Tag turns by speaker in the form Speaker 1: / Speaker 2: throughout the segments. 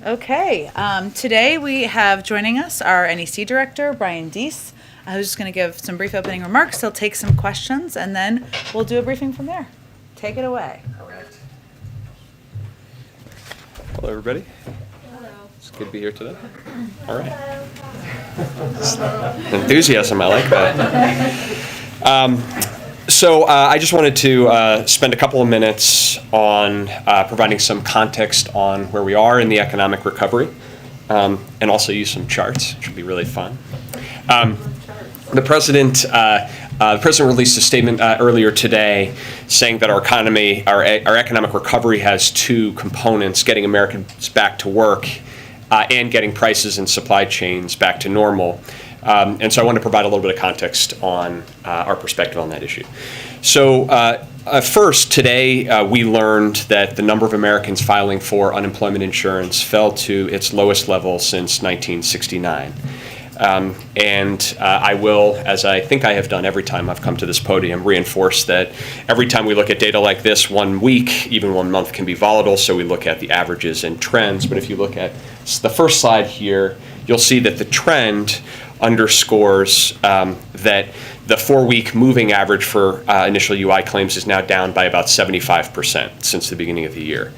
Speaker 1: Okay, today we have joining us our NEC Director, Brian Deese, who's just going to give some brief opening remarks. He'll take some questions, and then we'll do a briefing from there. Take it away.
Speaker 2: All right. Hello, everybody.
Speaker 3: Hello.
Speaker 2: It's good to be here today. All right. Enthusiasm, I like that. So I just wanted to spend a couple of minutes on providing some context on where we are in the economic recovery, and also use some charts, which will be really fun. The president released a statement earlier today saying that our economy, our economic recovery has two components: getting Americans back to work and getting prices and supply chains back to normal. And so I want to provide a little bit of context on our perspective on that issue. So first, today we learned that the number of Americans filing for unemployment insurance fell to its lowest level since 1969. And I will, as I think I have done every time I've come to this podium, reinforce that every time we look at data like this, 1 week, even 1 month can be volatile, so we look at the averages and trends. But if you look at the first slide here, you'll see that the trend underscores that the 4-week moving average for initial UI claims is now down by about 75% since the beginning of the year.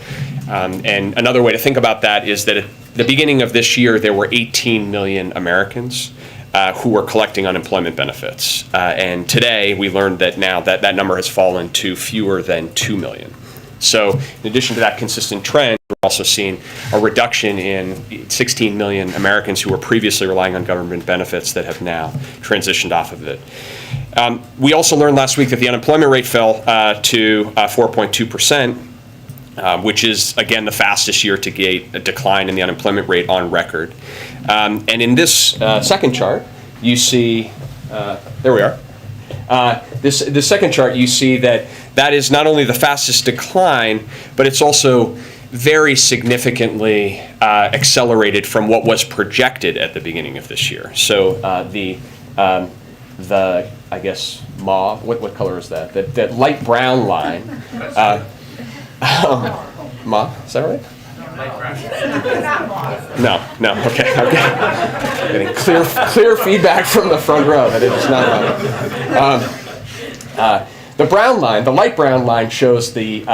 Speaker 2: And another way to think about that is that at the beginning of this year, there were 18 million Americans who were collecting unemployment benefits. And today, we learned that now that number has fallen to fewer than 2 million. So in addition to that consistent trend, we're also seeing a reduction in 16 million Americans who were previously relying on government benefits that have now transitioned off of it. We also learned last week that the unemployment rate fell to 4.2%, which is, again, the fastest year-to-date decline in the unemployment rate on record. And in this second chart, you see, there we are. This second chart, you see that is not only the fastest decline, but it's also very significantly accelerated from what was projected at the beginning of this year. So the I guess mauve, what color is that? That light brown line. Mauve, is that right? No, okay. I'm getting clear feedback from the front row that it is not. The brown line, the light brown line, shows the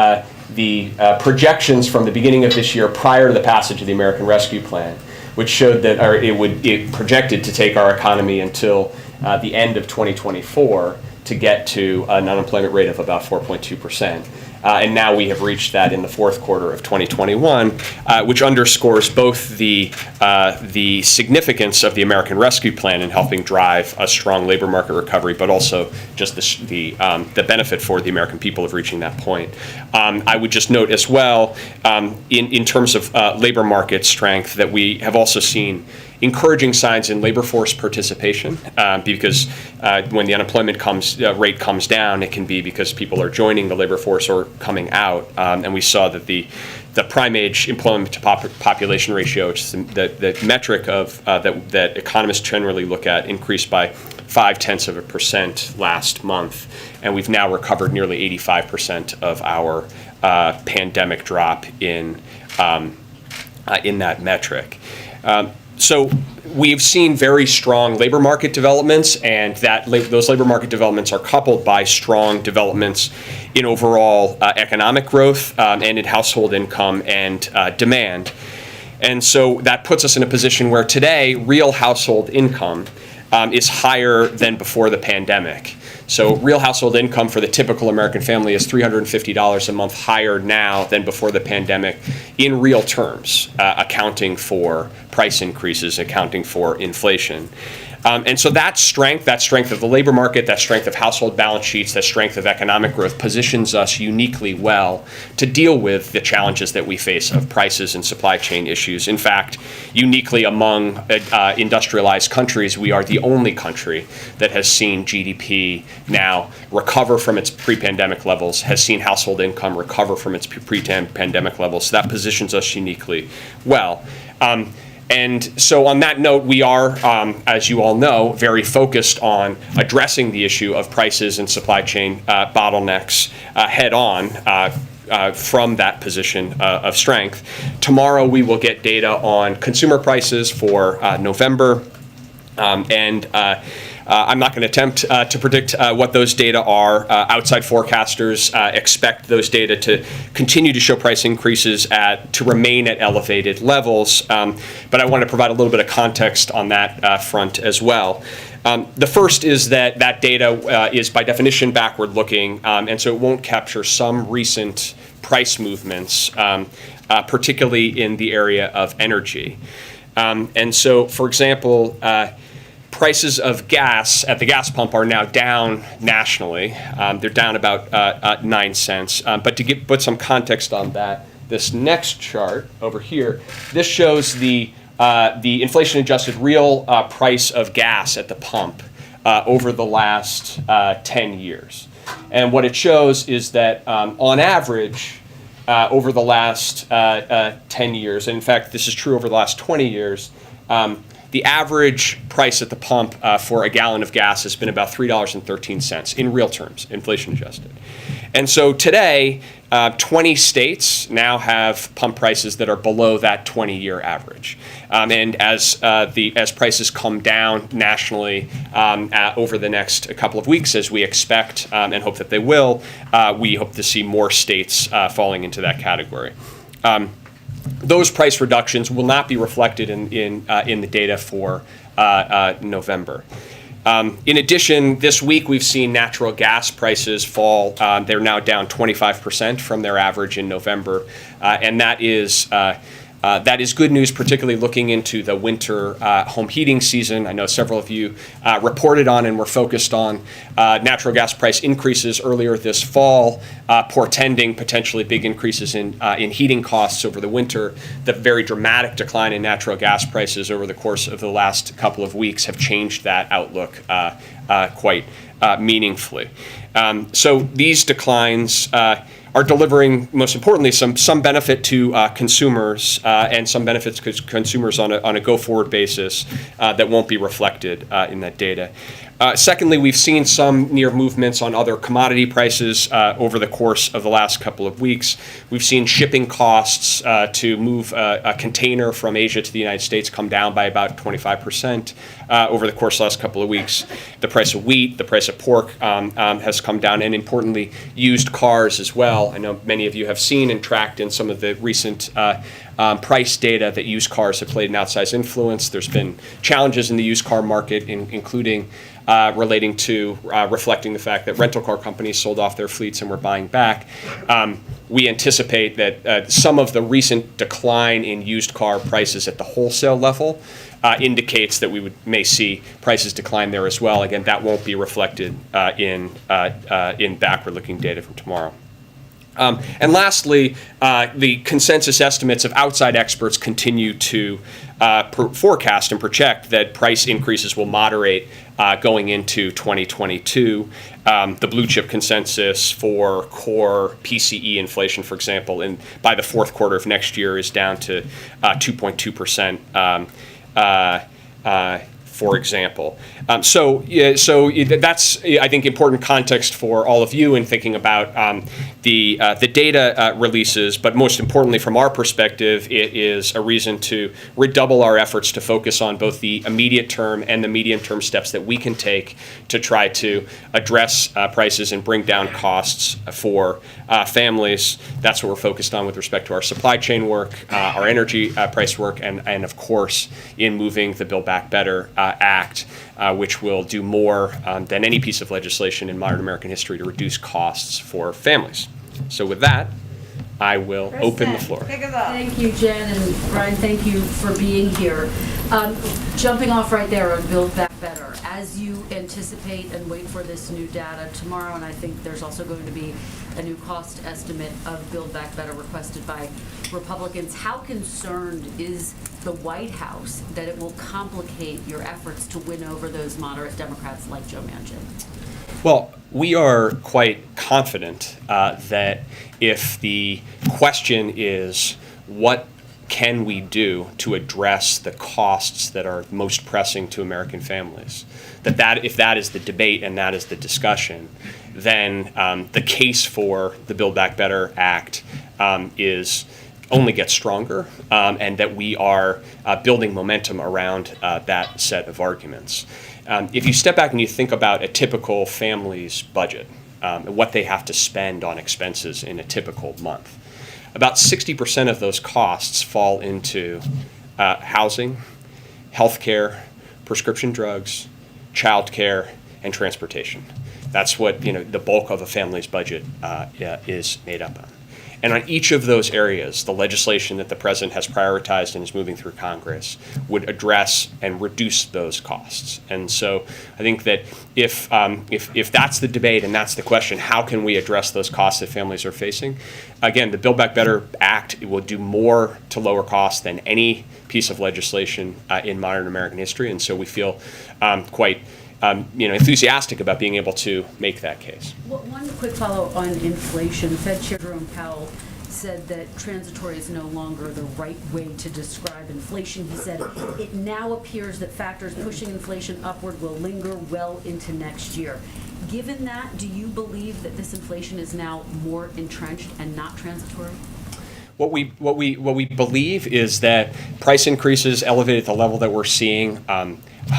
Speaker 2: projections from the beginning of this year prior to the passage of the American Rescue Plan, which showed that it projected to take our economy until the end of 2024 to get to an unemployment rate of about 4.2%. And now we have reached that in the fourth quarter of 2021, which underscores both the significance of the American Rescue Plan in helping drive a strong labor market recovery, but also just the benefit for the American people of reaching that point. I would just note as well, in terms of labor market strength, that we have also seen encouraging signs in labor force participation, because when the unemployment rate comes down, it can be because people are joining the labor force or coming out. And we saw that the prime age employment to population ratio, which is the metric of that economists generally look at, increased by 0.5% last month, and we've now recovered nearly 85% of our pandemic drop in that metric. So we've seen very strong labor market developments, and those labor market developments are coupled by strong developments in overall economic growth and in household income and demand. And so that puts us in a position where today real household income is higher than before the pandemic. So real household income for the typical American family is $350 a month higher now than before the pandemic in real terms, accounting for price increases, accounting for inflation. And so that strength of the labor market, that strength of household balance sheets, that strength of economic growth positions us uniquely well to deal with the challenges that we face of prices and supply chain issues. In fact, uniquely among industrialized countries, we are the only country that has seen GDP now recover from its pre-pandemic levels, has seen household income recover from its pre-pandemic levels. So that positions us uniquely well. And so on that note, we are, as you all know, very focused on addressing the issue of prices and supply chain bottlenecks head on. from that position of strength. Tomorrow we will get data on consumer prices for November, and I'm not going to attempt to predict what those data are. Outside forecasters expect those data to continue to show price increases to remain at elevated levels, but I want to provide a little bit of context on that front as well. The first is that data is by definition backward-looking, and so it won't capture some recent price movements, particularly in the area of energy. And so, for example, prices of gas at the gas pump are now down nationally. They're down about 9 cents. But to put some context on that, this next chart over here, this shows the inflation-adjusted real price of gas at the pump over the last 10 years. And what it shows is that on average, over the last 10 years, and in fact, this is true over the last 20 years, the average price at the pump for a gallon of gas has been about $3.13 in real terms, inflation adjusted. And so today, 20 states now have pump prices that are below that 20-year average. And as prices come down nationally over the next couple of weeks, as we expect and hope that they will, we hope to see more states falling into that category. Those price reductions will not be reflected in the data for November. In addition, this week we've seen natural gas prices fall. They're now down 25% from their average in November, and that is good news, particularly looking into the winter home heating season. I know several of you reported on and were focused on natural gas price increases earlier this fall, portending potentially big increases in heating costs over the winter. The very dramatic decline in natural gas prices over the course of the last couple of weeks have changed that outlook quite meaningfully. So these declines are delivering, most importantly, some benefit to consumers and some benefits to consumers on a go-forward basis that won't be reflected in that data. Secondly, we've seen some near movements on other commodity prices over the course of the last couple of weeks. We've seen shipping costs to move a container from Asia to the United States come down by about 25% over the course of the last couple of weeks. The price of wheat, the price of pork has come down, and importantly, used cars as well. I know many of you have seen and tracked in some of the recent price data that used cars have played an outsized influence. There's been challenges in the used car market, including relating to reflecting the fact that rental car companies sold off their fleets and were buying back. We anticipate that some of the recent decline in used car prices at the wholesale level indicates that we may see prices decline there as well. Again, that won't be reflected in backward-looking data from tomorrow. And lastly, the consensus estimates of outside experts continue to forecast and project that price increases will moderate going into 2022. The blue chip consensus for core PCE inflation, for example, by the fourth quarter of next year is down to 2.2%. For example. So that's, I think, important context for all of you in thinking about the data releases, but most importantly, from our perspective, it is a reason to redouble our efforts to focus on both the immediate term and the medium-term steps that we can take to try to address prices and bring down costs for families. That's what we're focused on with respect to our supply chain work, our energy price work, and of course, in moving the Build Back Better Act, which will do more than any piece of legislation in modern American history to reduce costs for families. So with that, I will open the floor.
Speaker 3: Thank you, Jen, and Brian, thank you for being here. Jumping off right there on Build Back Better, as you anticipate and wait for this new data tomorrow, and I think there's also going to be a new cost estimate of Build Back Better requested by Republicans. How concerned is the White House that it will complicate your efforts to win over those moderate Democrats like Joe Manchin?
Speaker 2: Well, we are quite confident that if the question is what can we do to address the costs that are most pressing to American families? If that is the debate and that is the discussion, then the case for the Build Back Better Act only gets stronger, and that we are building momentum around that set of arguments. If you step back and you think about a typical family's budget, and what they have to spend on expenses in a typical month, about 60% of those costs fall into housing, healthcare, prescription drugs, childcare, and transportation. That's what the bulk of a family's budget is made up on. And on each of those areas, the legislation that the president has prioritized and is moving through Congress would address and reduce those costs. And so I think that if that's the debate and that's the question, how can we address those costs that families are facing? Again, the Build Back Better Act will do more to lower costs than any piece of legislation in modern American history. And so we feel quite enthusiastic about being able to make that case.
Speaker 3: Well, one quick follow on inflation. Fed Chair Jerome Powell said that transitory is no longer the right way to describe inflation. He said it now appears that factors pushing inflation upward will linger well into next year. Given that, do you believe that this inflation is now more entrenched and not transitory?
Speaker 2: What we believe is that price increases elevated at the level that we're seeing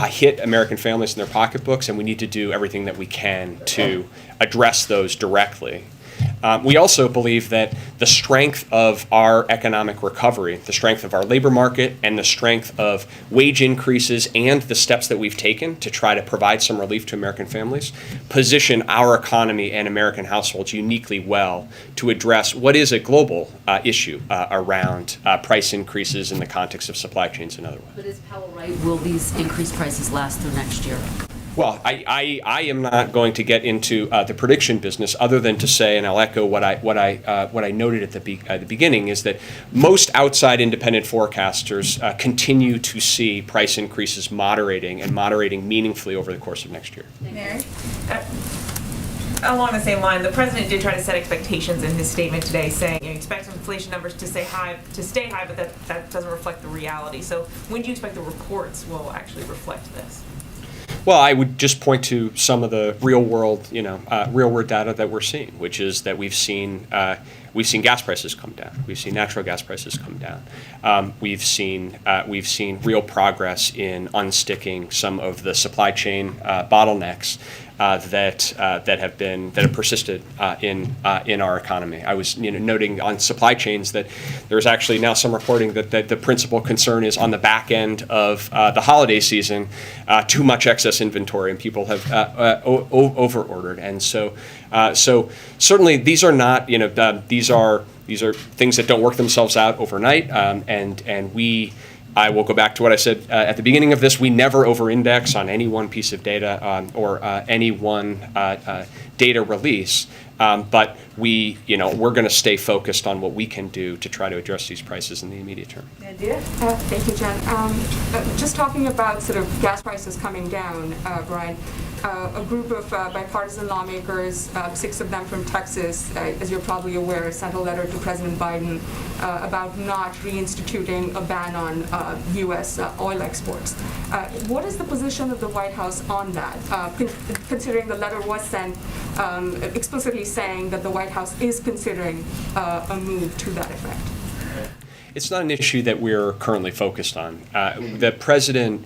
Speaker 2: hit American families in their pocketbooks, and we need to do everything that we can to address those directly. We also believe that the strength of our economic recovery, the strength of our labor market, and the strength of wage increases and the steps that we've taken to try to provide some relief to American families position our economy and American households uniquely well to address what is a global issue around price increases in the context of supply chains and otherwise.
Speaker 3: But is Powell right? Will these increased prices last through next year?
Speaker 2: Well, I am not going to get into the prediction business, other than to say, and I'll echo what I noted at the beginning, is that most outside independent forecasters continue to see price increases moderating meaningfully over the course of next year.
Speaker 4: Mary? Along the same line, the president did try to set expectations in his statement today, saying expect inflation numbers to stay high, but that doesn't reflect the reality. So when do you expect the reports will actually reflect this?
Speaker 2: Well, I would just point to some of the real world data that we're seeing, which is that we've seen gas prices come down. We've seen natural gas prices come down. We've seen real progress in unsticking some of the supply chain bottlenecks that have persisted in our economy. I was noting on supply chains that there's actually now some reporting that the principal concern is on the back end of the holiday season, too much excess inventory, and people have over-ordered. And so certainly these are not these are things that don't work themselves out overnight, and I will go back to what I said at the beginning of this. We never over-index on any one piece of data or any one data release, but we're going to stay focused on what we can do to try to address these prices in the immediate term.
Speaker 5: Thank you, Jen. Just talking about sort of gas prices coming down, Brian. A group of bipartisan lawmakers, 6 of them from Texas, as you're probably aware, sent a letter to President Biden about not reinstituting a ban on U.S. Oil exports. What is the position of the White House on that, considering the letter was sent explicitly saying that the White House is considering a move to that effect?
Speaker 2: It's not an issue that we're currently focused on. The president,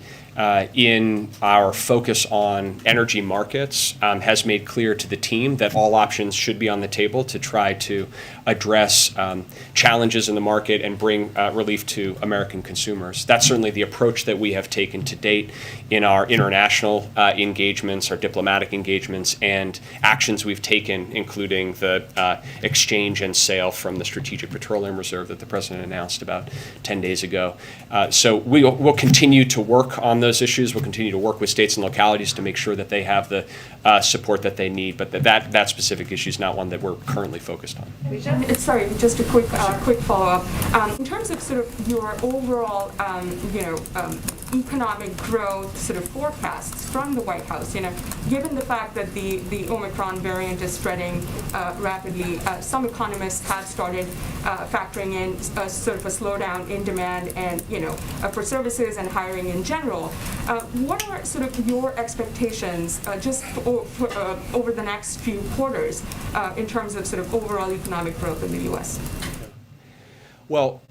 Speaker 2: in our focus on energy markets, has made clear to the team that all options should be on the table to try to address challenges in the market and bring relief to American consumers. That's certainly the approach that we have taken to date in our international engagements, our diplomatic engagements, and actions we've taken, including the exchange and sale from the Strategic Petroleum Reserve that the president announced about 10 days ago. So we'll continue to work on those issues. We'll continue to work with states and localities to make sure that they have the support that they need, but that specific issue is not one that we're currently focused on.
Speaker 5: Sorry, just a quick follow-up. In terms of sort of your overall, economic growth sort of forecasts from the White House. Given the fact that the Omicron variant is spreading rapidly, some economists have started factoring in sort of a slowdown in demand and, for services and hiring in general. What are sort of your expectations just over the next few quarters in terms of sort of overall economic growth in the U.S.?
Speaker 2: Well,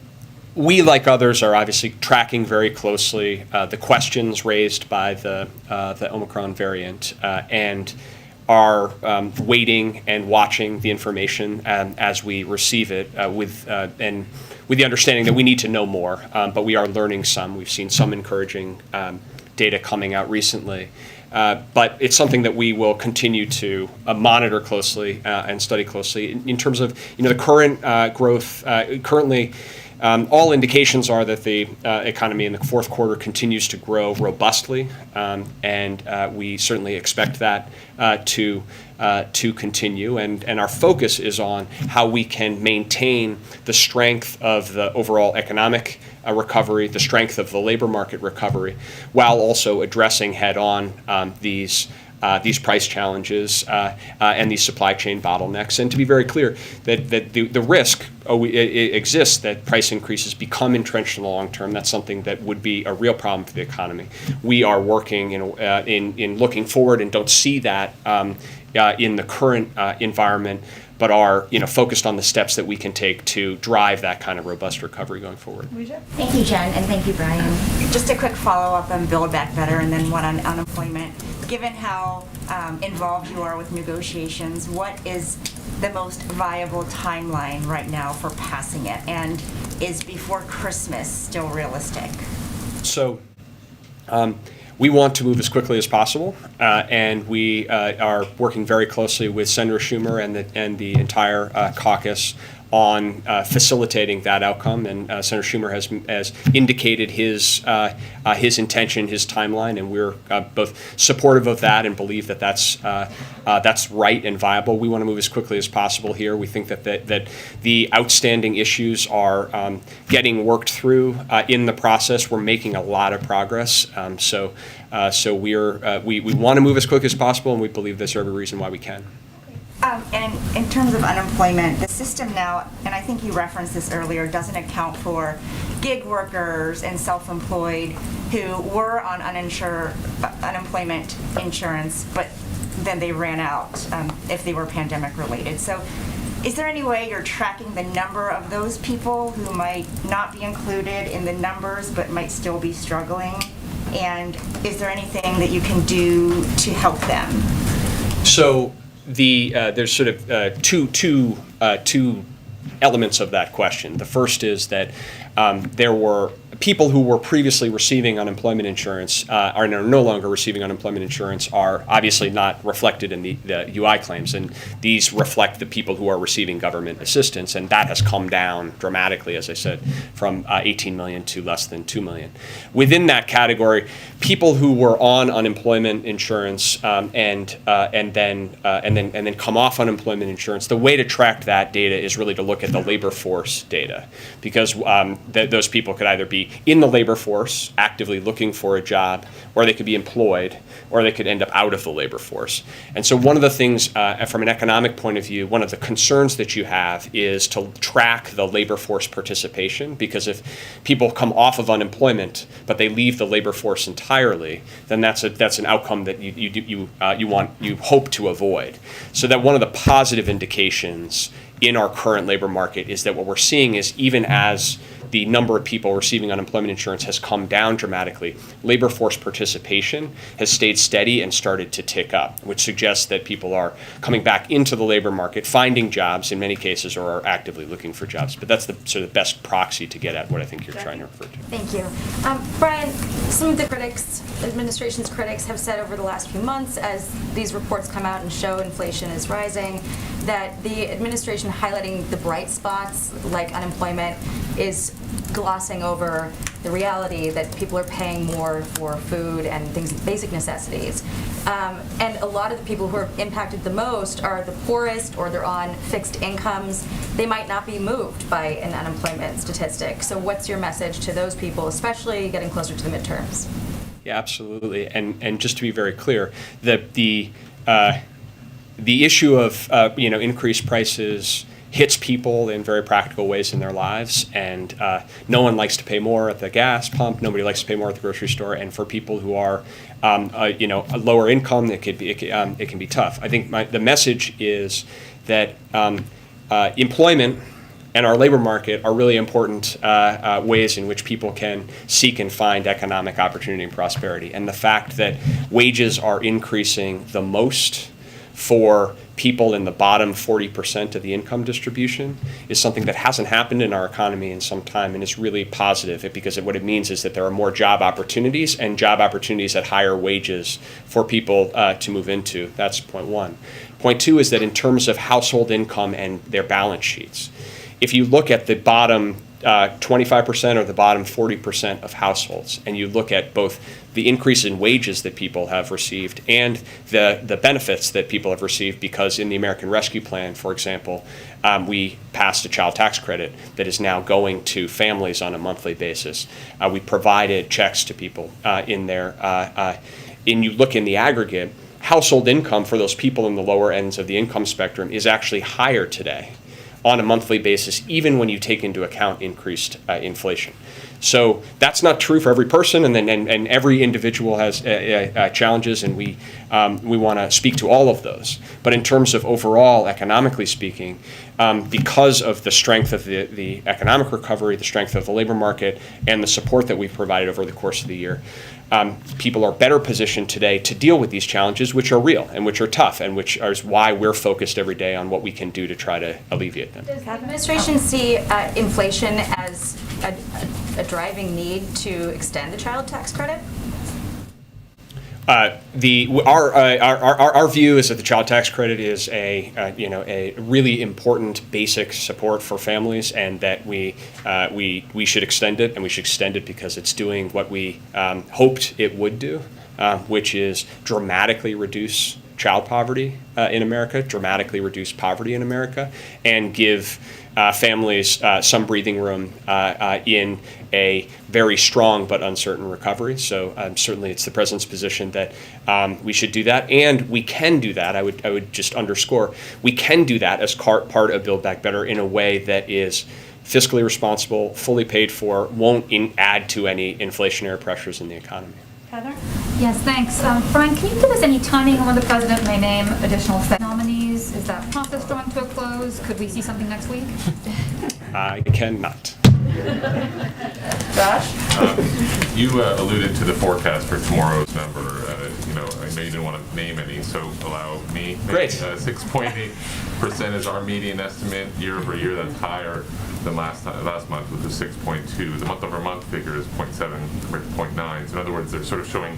Speaker 2: we, like others, are obviously tracking very closely the questions raised by the Omicron variant and are waiting and watching the information as we receive it with the understanding that we need to know more, but we are learning some. We've seen some encouraging data coming out recently. But it's something that we will continue to monitor closely and study closely. In terms of the current growth, currently all indications are that the economy in the fourth quarter continues to grow robustly, and we certainly expect that to continue. And our focus is on how we can maintain the strength of the overall economic recovery, the strength of the labor market recovery, while also addressing head-on these price challenges and these supply chain bottlenecks. And to be very clear, that the risk exists that price increases become entrenched in the long term. That's something that would be a real problem for the economy. We are working in looking forward and don't see that in the current environment, but are focused on the steps that we can take to drive that kind of robust recovery going forward.
Speaker 6: Thank you, Jen, and thank you, Brian. Just a quick follow-up on Build Back Better and then one on unemployment. Given how involved you are with negotiations, what is the most viable timeline right now for passing it? And is before Christmas still realistic?
Speaker 2: So we want to move as quickly as possible, and we are working very closely with Senator Schumer and the entire caucus on facilitating that outcome. And Senator Schumer has indicated his intention, his timeline, and we're both supportive of that and believe that that's right and viable. We want to move as quickly as possible here. We think that the outstanding issues are getting worked through in the process. We're making a lot of progress. So we want to move as quickly as possible, and we believe there's every reason why we can.
Speaker 6: And in terms of unemployment, the system now, and I think you referenced this earlier, doesn't account for gig workers and self-employed who were on uninsured unemployment insurance, but then they ran out if they were pandemic related. So is there any way you're tracking the number of those people who might not be included in the numbers but might still be struggling? And is there anything that you can do to help them?
Speaker 2: So there's sort of two elements of that question. The first is that there were people who were previously receiving unemployment insurance are no longer receiving unemployment insurance are obviously not reflected in the UI claims, and these reflect the people who are receiving government assistance, and that has come down dramatically, as I said, from 18 million to less than 2 million. Within that category, people who were on unemployment insurance and then come off unemployment insurance, the way to track that data is really to look at the labor force data, because those people could either be in the labor force actively looking for a job, or they could be employed, or they could end up out of the labor force. And so one of the things from an economic point of view, one of the concerns that you have is to track the labor force participation, because if people come off of unemployment but they leave the labor force entirely, then that's an outcome that you hope to avoid. So that one of the positive indications in our current labor market is that what we're seeing is, even as the number of people receiving unemployment insurance has come down dramatically, labor force participation has stayed steady and started to tick up, which suggests that people are coming back into the labor market, finding jobs in many cases, or are actively looking for jobs. But that's the sort of best proxy to get at what I think you're trying to refer to.
Speaker 7: Thank you. Brian, some of the administration's critics have said over the last few months, as these reports come out and show inflation is rising, that the administration highlighting the bright spots like unemployment is glossing over the reality that people are paying more for food and things, basic necessities. And a lot of the people who are impacted the most are the poorest, or they're on fixed incomes. They might not be moved by an unemployment statistic. So what's your message to those people, especially getting closer to the midterms?
Speaker 2: Yeah, absolutely. And just to be very clear, the issue of increased prices hits people in very practical ways in their lives, and no one likes to pay more at the gas pump. Nobody likes to pay more at the grocery store. And for people who are a lower income, it can be tough. I think the message is that employment and our labor market are really important ways in which people can seek and find economic opportunity and prosperity. And the fact that wages are increasing the most for people in the bottom 40% of the income distribution is something that hasn't happened in our economy in some time, and is really positive, because what it means is that there are more job opportunities, and job opportunities at higher wages for people to move into. That's point one. Point two is that in terms of household income and their balance sheets, if you look at the bottom 25% or the bottom 40% of households, and you look at both the increase in wages that people have received and the benefits that people have received, because in the American Rescue Plan, for example, we passed a child tax credit that is now going to families on a monthly basis. We provided checks to people in there. And you look in the aggregate, household income for those people in the lower ends of the income spectrum is actually higher today on a monthly basis, even when you take into account increased inflation. So that's not true for every person, and every individual has challenges, and we want to speak to all of those. But in terms of overall, economically speaking, because of the strength of the economic recovery, the strength of the labor market, and the support that we've provided over the course of the year, people are better positioned today to deal with these challenges, which are real and which are tough, and which is why we're focused every day on what we can do to try to alleviate them.
Speaker 7: Does the administration see inflation as a driving need to extend the child tax credit?
Speaker 2: Our view is that the child tax credit is a really important basic support for families, and that we should extend it, and we should extend it because it's doing what we hoped it would do, which is dramatically reduce child poverty in America, dramatically reduce poverty in America, and give families some breathing room in a very strong but uncertain recovery. So certainly it's the President's position that we should do that, and we can do that. I would just underscore, we can do that as part of Build Back Better in a way that is fiscally responsible, fully paid for, won't add to any inflationary pressures in the economy.
Speaker 1: Heather?
Speaker 8: Yes, thanks. Brian, can you give us any timing on when the President may name additional Fed nominees? Is that process drawing to a close? Could we see something next week?
Speaker 2: I cannot.
Speaker 1: Josh?
Speaker 9: You alluded to the forecast for tomorrow's number. I know you didn't want to name any, so allow me.
Speaker 2: Great.
Speaker 9: 6.8% is our median estimate year over year. That's higher than last month, which was 6.2. The month-over-month figure is 0.7 or 0.9. So in other words, they're sort of showing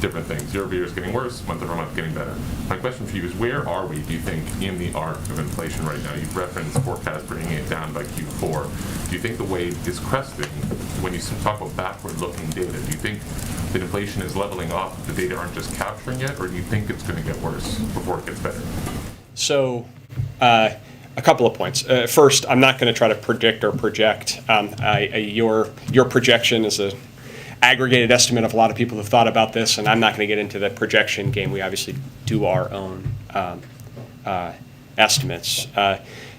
Speaker 9: different things. Year over year is getting worse, month-over-month getting better. My question for you is, where are we, do you think, in the arc of inflation right now? You've referenced forecast bringing it down by Q4. Do you think the wave is cresting? When you talk about backward-looking data, do you think that inflation is leveling off, the data aren't just capturing it, or do you think it's going to get worse before it gets better?
Speaker 2: So, a couple of points. First, I'm not going to try to predict or project. Your projection is an aggregated estimate of a lot of people who've thought about this, and I'm not going to get into the projection game. We obviously do our own estimates.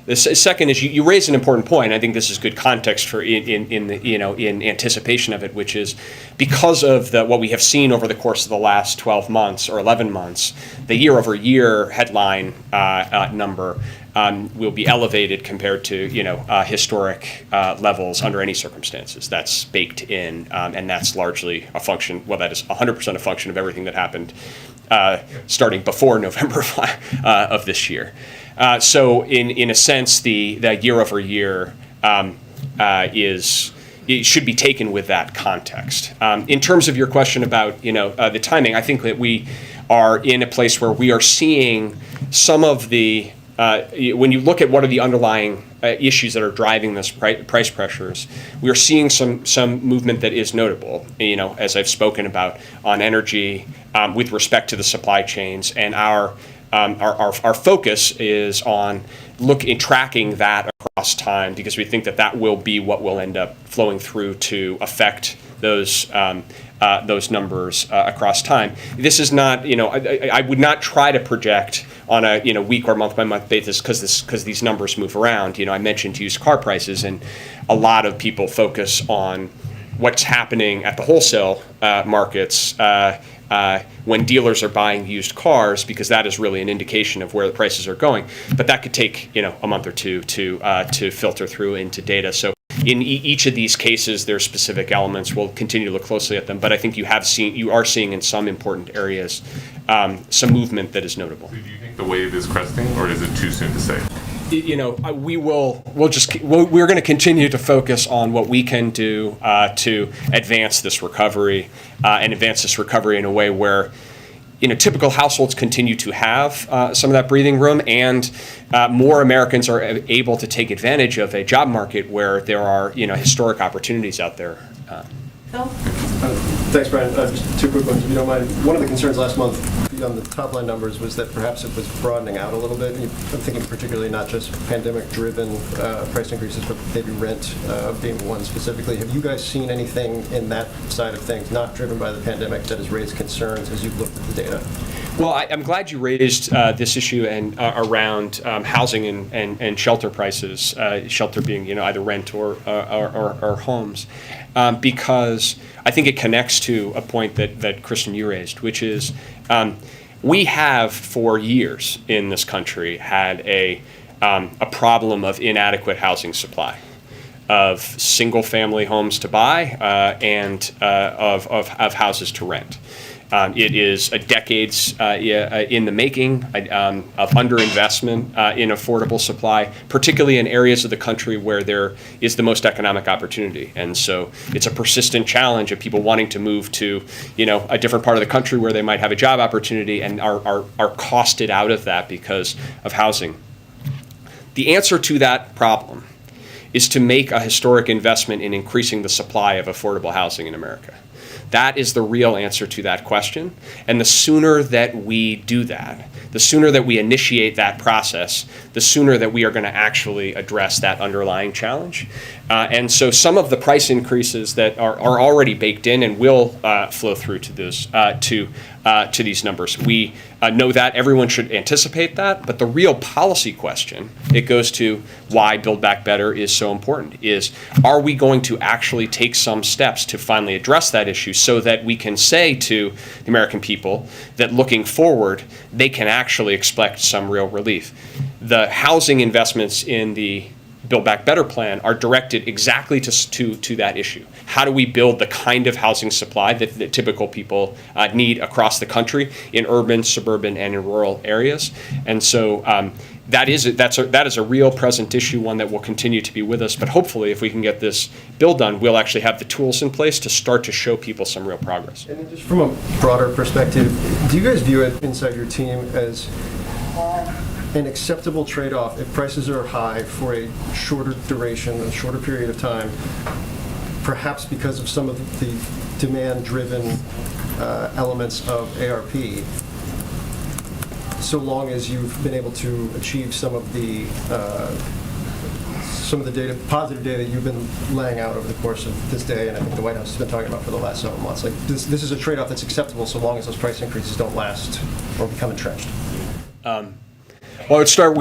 Speaker 2: The second is you raise an important point. I think this is good context for in anticipation of it, which is because of what we have seen over the course of the last 12 months or 11 months, the year-over-year headline number will be elevated compared to historic levels under any circumstances. That's baked in, and that's largely a function. Well, that is 100% a function of everything that happened starting before November of this year. So in a sense, the year over year it should be taken with that context. In terms of your question about the timing, I think that we are in a place where we are seeing some of the when you look at what are the underlying issues that are driving this price pressures, we are seeing some movement that is notable. As I've spoken about on energy, with respect to the supply chains, and our focus is on tracking that across time, because we think that will be what will end up flowing through to affect those numbers across time. This is not, I would not try to project on a week or month by month basis, because these numbers move around. I mentioned used car prices, and a lot of people focus on what's happening at the wholesale markets when dealers are buying used cars, because that is really an indication of where the prices are going. But that could take a month or two to filter through into data. So in each of these cases, there are specific elements. We'll continue to look closely at them. But I think you are seeing in some important areas some movement that is notable.
Speaker 9: Do you think the wave is cresting, or is it too soon to say?
Speaker 2: We're going to continue to focus on what we can do to advance this recovery in a way where typical households continue to have some of that breathing room, and more Americans are able to take advantage of a job market where there are historic opportunities out there.
Speaker 1: Phil?
Speaker 10: Thanks, Brian. Just two quick ones, if you don't mind. One of the concerns last month on the top line numbers was that perhaps it was broadening out a little bit. I'm thinking particularly not just pandemic-driven price increases, but maybe rent being one specifically. Have you guys seen anything in that side of things, not driven by the pandemic, that has raised concerns as you've looked at the data?
Speaker 2: Well, I'm glad you raised this issue and around housing and shelter prices, shelter being either rent or homes, because I think it connects to a point that Kristen, you raised, which is we have for years in this country had a problem of inadequate housing supply, of single-family homes to buy and of houses to rent. It is decades in the making of underinvestment in affordable supply, particularly in areas of the country where there is the most economic opportunity. And so it's a persistent challenge of people wanting to move to, a different part of the country where they might have a job opportunity and are costed out of that because of housing. The answer to that problem is to make a historic investment in increasing the supply of affordable housing in America. That is the real answer to that question. And the sooner that we do that, the sooner that we initiate that process, the sooner that we are going to actually address that underlying challenge. And so some of the price increases that are already baked in and will flow through to those to these numbers. We know that everyone should anticipate that, but the real policy question, it goes to why Build Back Better is so important, is are we going to actually take some steps to finally address that issue so that we can say to the American people that looking forward, they can actually expect some real relief. The housing investments in the Build Back Better plan are directed exactly to that issue. How do we build the kind of housing supply that typical people need across the country in urban, suburban, and in rural areas? And so that is a real present issue, one that will continue to be with us. But hopefully, if we can get this bill done, we'll actually have the tools in place to start to show people some real progress.
Speaker 10: And then just from a broader perspective, do you guys view it inside your team as an acceptable trade-off if prices are high for a shorter duration, a shorter period of time, perhaps because of some of the demand-driven elements of ARP, so long as you've been able to achieve some of the data, positive data that you've been laying out over the course of this day, and I think the White House has been talking about for the last several months. Like this is a trade-off that's acceptable so long as those price increases don't last or become entrenched.
Speaker 2: Well, I would start.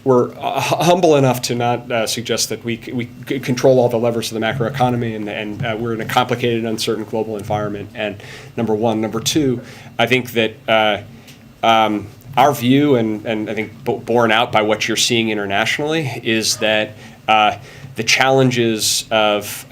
Speaker 2: We're humble enough to not suggest that we control all the levers of the macroeconomy, and we're in a complicated, uncertain global environment. And number one, number two, I think that our view, and I think borne out by what you're seeing internationally, is that the challenges of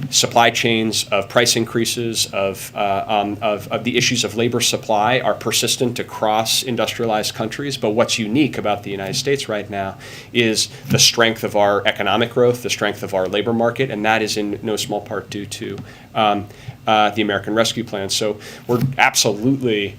Speaker 2: supply chains, of price increases, of the issues of labor supply are persistent across industrialized countries. But what's unique about the United States right now is the strength of our economic growth, the strength of our labor market, and that is in no small part due to the American Rescue Plan. So we're absolutely,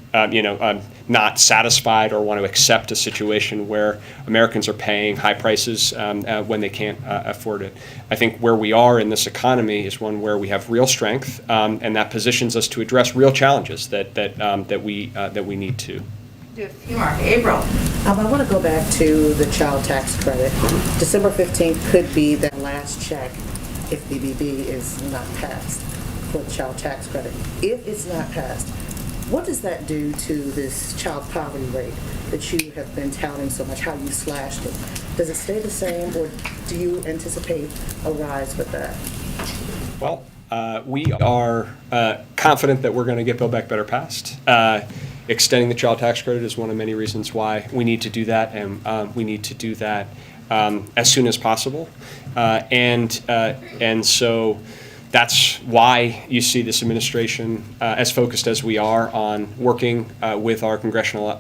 Speaker 2: not satisfied or want to accept a situation where Americans are paying high prices when they can't afford it. I think where we are in this economy is one where we have real strength, and that positions us to address real challenges that we need to.
Speaker 6: Do a few more. April.
Speaker 11: I want to go back to the child tax credit. December 15th could be that last check if BBB is not passed for the child tax credit. If it's not passed, what does that do to this child poverty rate that you have been touting so much, how you slashed it? Does it stay the same, or do you anticipate a rise with that?
Speaker 2: Well, we are confident that we're going to get Build Back Better passed. Extending the child tax credit is one of many reasons why we need to do that, and we need to do that as soon as possible. And so that's why you see this administration as focused as we are on working with our congressional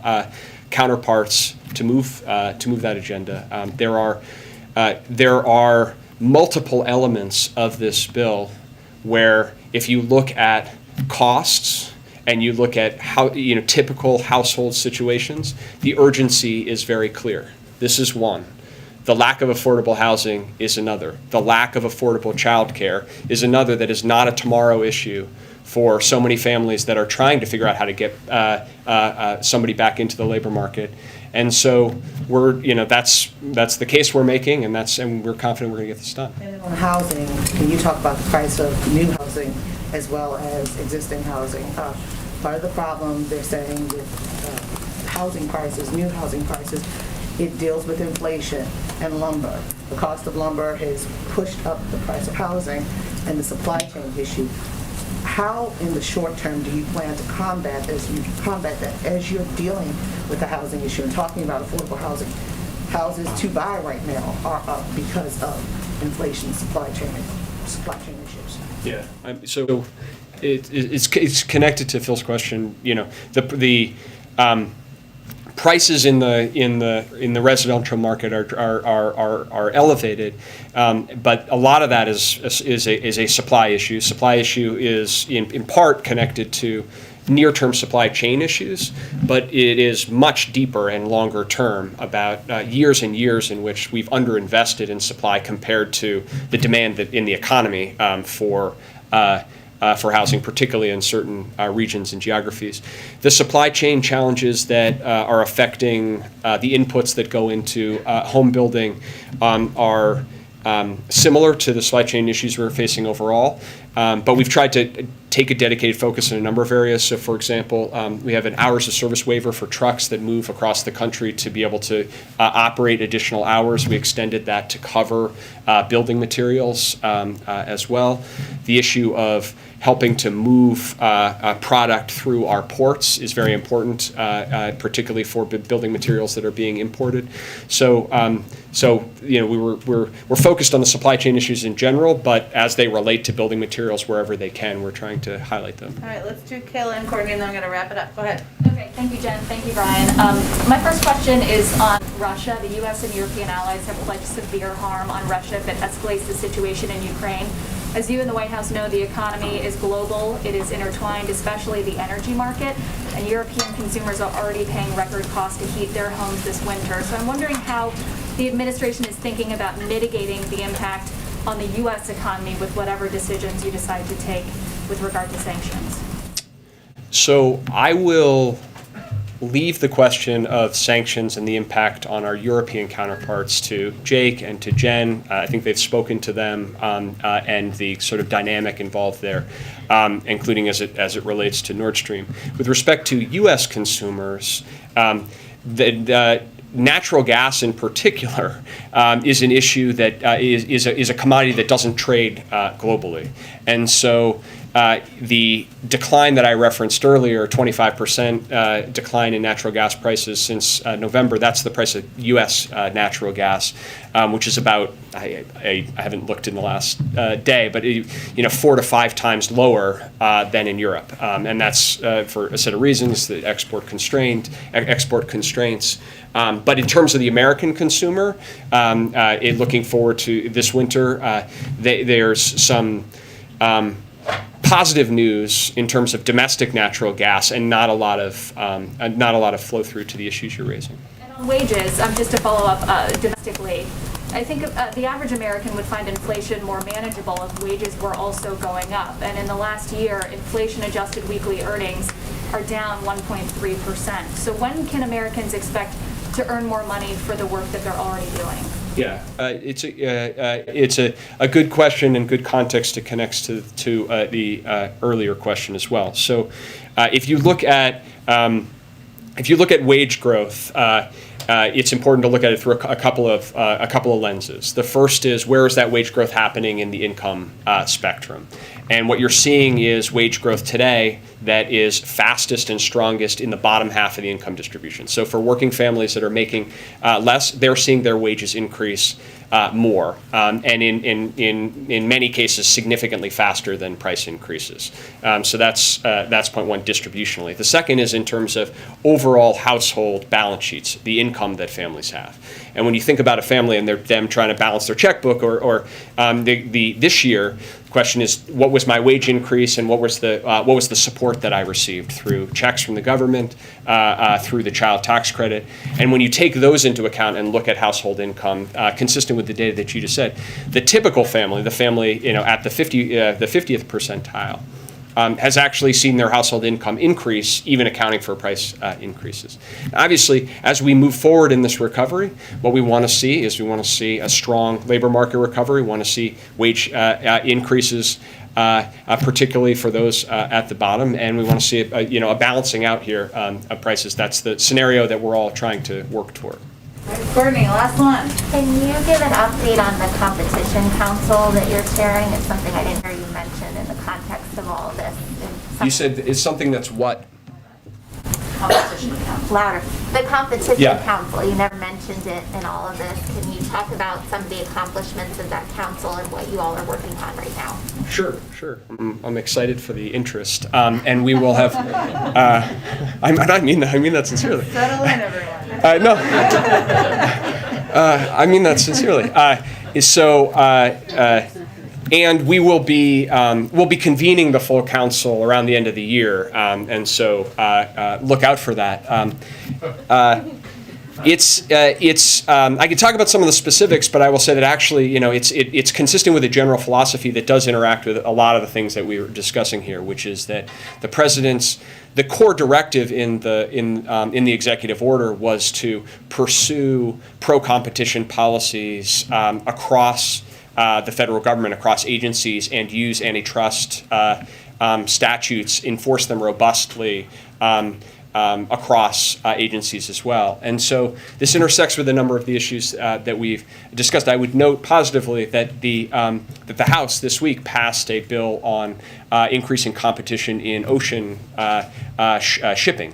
Speaker 2: counterparts to move that agenda. There are multiple elements of this bill where, if you look at costs and you look at how typical household situations, the urgency is very clear. This is one. The lack of affordable housing is another. The lack of affordable childcare is another that is not a tomorrow issue for so many families that are trying to figure out how to get somebody back into the labor market. And so that's the case we're making, and we're confident we're going to get this done.
Speaker 11: And on housing, can you talk about the price of new housing as well as existing housing? Part of the problem they're saying with housing prices, new housing prices, it deals with inflation and lumber. The cost of lumber has pushed up the price of housing and the supply chain issue. How, in the short term, do you plan to combat that as you're dealing with the housing issue and talking about affordable housing? Houses to buy right now are up because of inflation, supply chain issues.
Speaker 2: Yeah. So it's connected to Phil's question. The prices in the residential market are elevated, but a lot of that is a supply issue. Supply issue is in part connected to near-term supply chain issues, but it is much deeper and longer term, about years and years in which we've underinvested in supply compared to the demand that in the economy for housing, particularly in certain regions and geographies. The supply chain challenges that are affecting the inputs that go into home building are similar to the supply chain issues we're facing overall, but we've tried to take a dedicated focus in a number of areas. So, for example, we have an hours of service waiver for trucks that move across the country to be able to operate additional hours. We extended that to cover building materials as well. The issue of helping to move product through our ports is very important, particularly for building materials that are being imported. So we're focused on the supply chain issues in general, but as they relate to building materials wherever they can, we're trying to highlight them.
Speaker 1: All right, let's do Kayla and Courtney, and then I'm going to wrap it up. Go ahead.
Speaker 8: Okay, thank you, Jen. Thank you, Brian. My first question is on Russia. The U.S. and European allies have pledged severe harm on Russia if it escalates the situation in Ukraine. As you in the White House know, the economy is global. It is intertwined, especially the energy market, and European consumers are already paying record costs to heat their homes this winter. So I'm wondering how the administration is thinking about mitigating the impact on the U.S. economy with whatever decisions you decide to take with regard to sanctions.
Speaker 2: So I will leave the question of sanctions and the impact on our European counterparts to Jake and to Jen. I think they've spoken to them and the sort of dynamic involved there, including as it relates to Nord Stream. With respect to U.S. consumers, the natural gas in particular is an issue that is a commodity that doesn't trade globally, and so the decline that I referenced earlier, 25% decline in natural gas prices since November, that's the price of U.S. Natural gas, which is about, I haven't looked in the last day, but 4 to 5 times lower than in Europe. And that's for a set of reasons, the export constraints. But in terms of the American consumer, looking forward to this winter, there's some positive news in terms of domestic natural gas, and not a lot of flow through to the issues you're raising.
Speaker 8: And on wages, just to follow up domestically, I think the average American would find inflation more manageable if wages were also going up. And in the last year, inflation-adjusted weekly earnings are down 1.3%. So when can Americans expect to earn more money for the work that they're already doing?
Speaker 2: Yeah, it's a good question and good context to connect to the earlier question as well. So if you look at wage growth, it's important to look at it through a couple of lenses. The first is, where is that wage growth happening in the income spectrum? And what you're seeing is wage growth today that is fastest and strongest in the bottom half of the income distribution. So for working families that are making less, they're seeing their wages increase more, and in many cases significantly faster than price increases. So that's point one distributionally. The second is in terms of overall household balance sheets, the income that families have. And when you think about a family and them trying to balance their checkbook, or this year, the question is, what was my wage increase, and what was the support that I received through checks from the government, through the child tax credit. And when you take those into account and look at household income, consistent with the data that you just said, the typical family, the family at the 50th percentile, has actually seen their household income increase, even accounting for price increases. Obviously, as we move forward in this recovery, what we want to see is a strong labor market recovery. We want to see wage increases, particularly for those at the bottom, and we want to see a balancing out here of prices. That's the scenario that we're all trying to work toward.
Speaker 1: Courtney, last one.
Speaker 12: Can you give an update on the Competition Council that you're chairing? It's something I didn't hear you mention in the context of all of this.
Speaker 2: You said it's something that's what?
Speaker 12: Competition Council. Louder. The Competition Council. You never mentioned it in all of this. Can you talk about some of the accomplishments of that council and what you all are working on right now?
Speaker 2: Sure. I'm excited for the interest, and we will have. I mean that sincerely.
Speaker 1: Settle in, everyone.
Speaker 2: No, I mean that sincerely. And we will be convening the full council around the end of the year, and so look out for that. I can talk about some of the specifics, but I will say that actually, it's consistent with a general philosophy that does interact with a lot of the things that we were discussing here, which is that the core directive in the executive order was to pursue pro-competition policies across the federal government, across agencies, and use antitrust statutes, enforce them robustly across agencies as well. And so this intersects with a number of the issues that we've discussed. I would note positively that the House this week passed a bill on increasing competition in ocean shipping,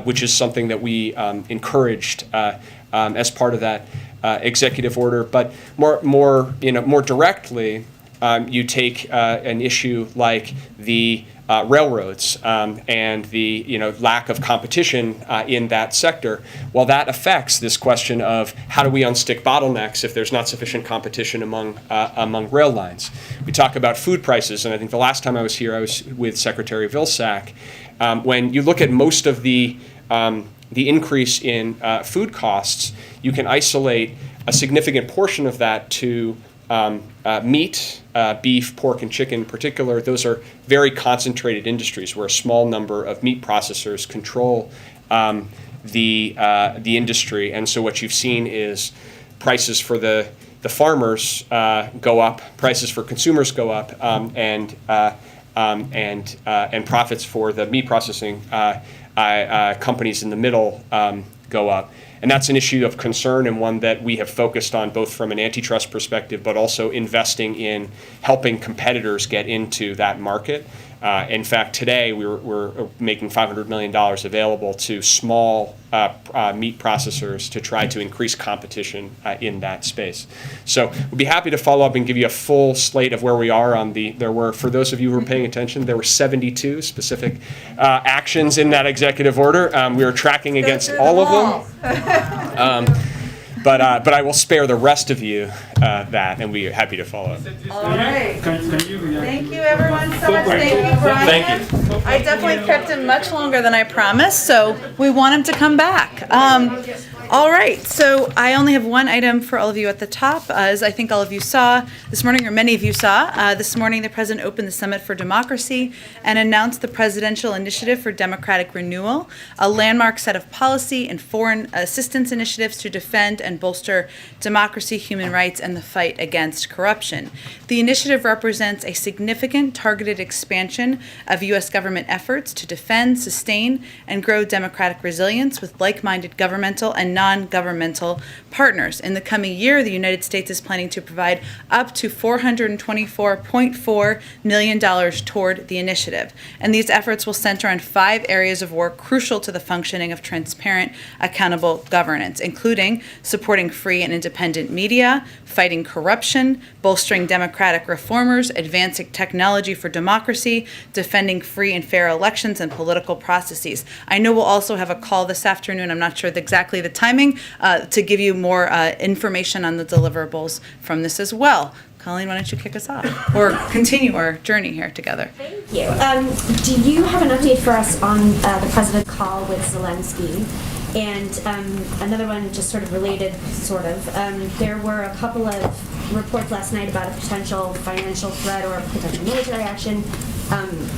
Speaker 2: which is something that we encouraged as part of that executive order. But more directly, you take an issue like the railroads and the lack of competition in that sector. Well, that affects this question of how do we unstick bottlenecks if there's not sufficient competition among rail lines. We talk about food prices, and I think the last time I was here, I was with Secretary Vilsack. When you look at most of the increase in food costs, you can isolate a significant portion of that to meat, beef, pork, and chicken in particular. Those are very concentrated industries where a small number of meat processors control the industry. And so what you've seen is prices for the farmers go up, prices for consumers go up, and profits for the meat processing companies in the middle go up. And that's an issue of concern, and one that we have focused on both from an antitrust perspective, but also investing in helping competitors get into that market. In fact, today we're making $500 million available to small meat processors to try to increase competition in that space. So we'll be happy to follow up and give you a full slate of where we are on for those of you who are paying attention, there were 72 specific actions in that executive order. We were tracking against all of them. but I will spare the rest of you that, and we're happy to follow up.
Speaker 1: All right. Thank you, everyone, so much. Thank you, Brian.
Speaker 2: Thank you.
Speaker 1: I definitely kept him much longer than I promised, so we want him to come back. All right, so I only have one item for all of you at the top. As I think all of you saw this morning, or many of you saw, this morning the President opened the Summit for Democracy and announced the Presidential Initiative for Democratic Renewal, a landmark set of policy and foreign assistance initiatives to defend and bolster democracy, human rights, and the fight against corruption. The initiative represents a significant targeted expansion of U.S. government efforts to defend, sustain, and grow democratic resilience with like-minded governmental and non-governmental partners. In the coming year, the United States is planning to provide up to $424.4 million toward the initiative. And these efforts will center on 5 areas of work crucial to the functioning of transparent, accountable governance, including supporting free and independent media, fighting corruption, bolstering democratic reformers, advancing technology for democracy, defending free and fair elections and political processes. I know we'll also have a call this afternoon, I'm not sure exactly the timing, to give you more information on the deliverables from this as well. Colleen, why don't you kick us off or continue our journey here together?
Speaker 13: Thank you. Do you have an update for us on the president's call with Zelensky? And another one just sort of related, there were a couple of reports last night about a potential financial threat or potential military action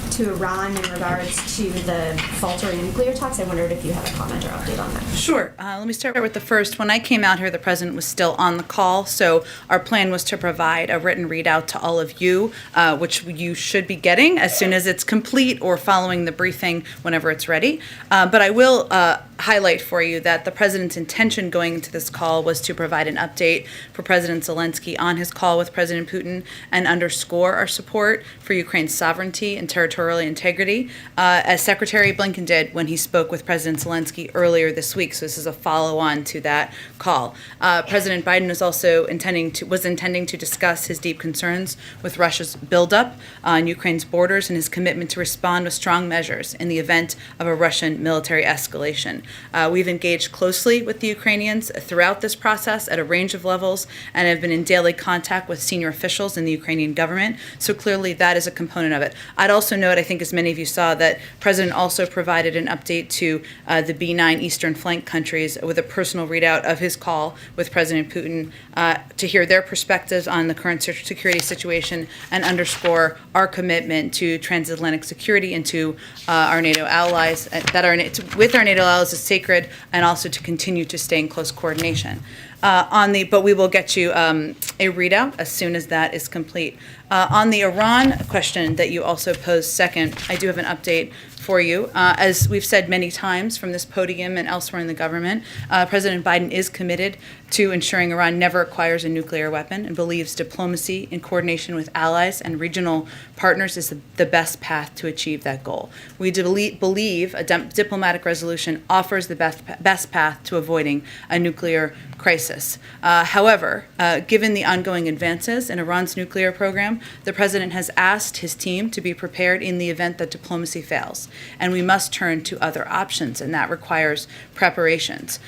Speaker 13: to Iran in regards to the faltering nuclear talks. I wondered if you had a comment or update on that.
Speaker 1: Sure. Let me start with the first. When I came out here, the president was still on the call, so our plan was to provide a written readout to all of you, which you should be getting as soon as it's complete or following the briefing whenever it's ready. But I will highlight for you that the president's intention going into this call was to provide an update for President Zelensky on his call with President Putin and underscore our support for Ukraine's sovereignty and territorial integrity, as Secretary Blinken did when he spoke with President Zelensky earlier this week. So this is a follow-on to that call. President Biden was also intending to discuss his deep concerns with Russia's buildup on Ukraine's borders and his commitment to respond with strong measures in the event of a Russian military escalation. We've engaged closely with the Ukrainians throughout this process at a range of levels and have been in daily contact with senior officials in the Ukrainian government. So clearly that is a component of it. I'd also note, I think as many of you saw, that President also provided an update to the B9 Eastern Flank countries with a personal readout of his call with President Putin to hear their perspectives on the current security situation and underscore our commitment to transatlantic security and to our NATO allies, with our NATO allies is sacred, and also to continue to stay in close coordination. But we will get you a readout as soon as that is complete. On the Iran question that you also posed second, I do have an update for you. As we've said many times from this podium and elsewhere in the government, President Biden is committed to ensuring Iran never acquires a nuclear weapon and believes diplomacy in coordination with allies and regional partners is the best path to achieve that goal. We believe a diplomatic resolution offers the best path to avoiding a nuclear crisis. However, given the ongoing advances in Iran's nuclear program, the president has asked his team to be prepared in the event that diplomacy fails, and we must turn to other options, and that requires preparations.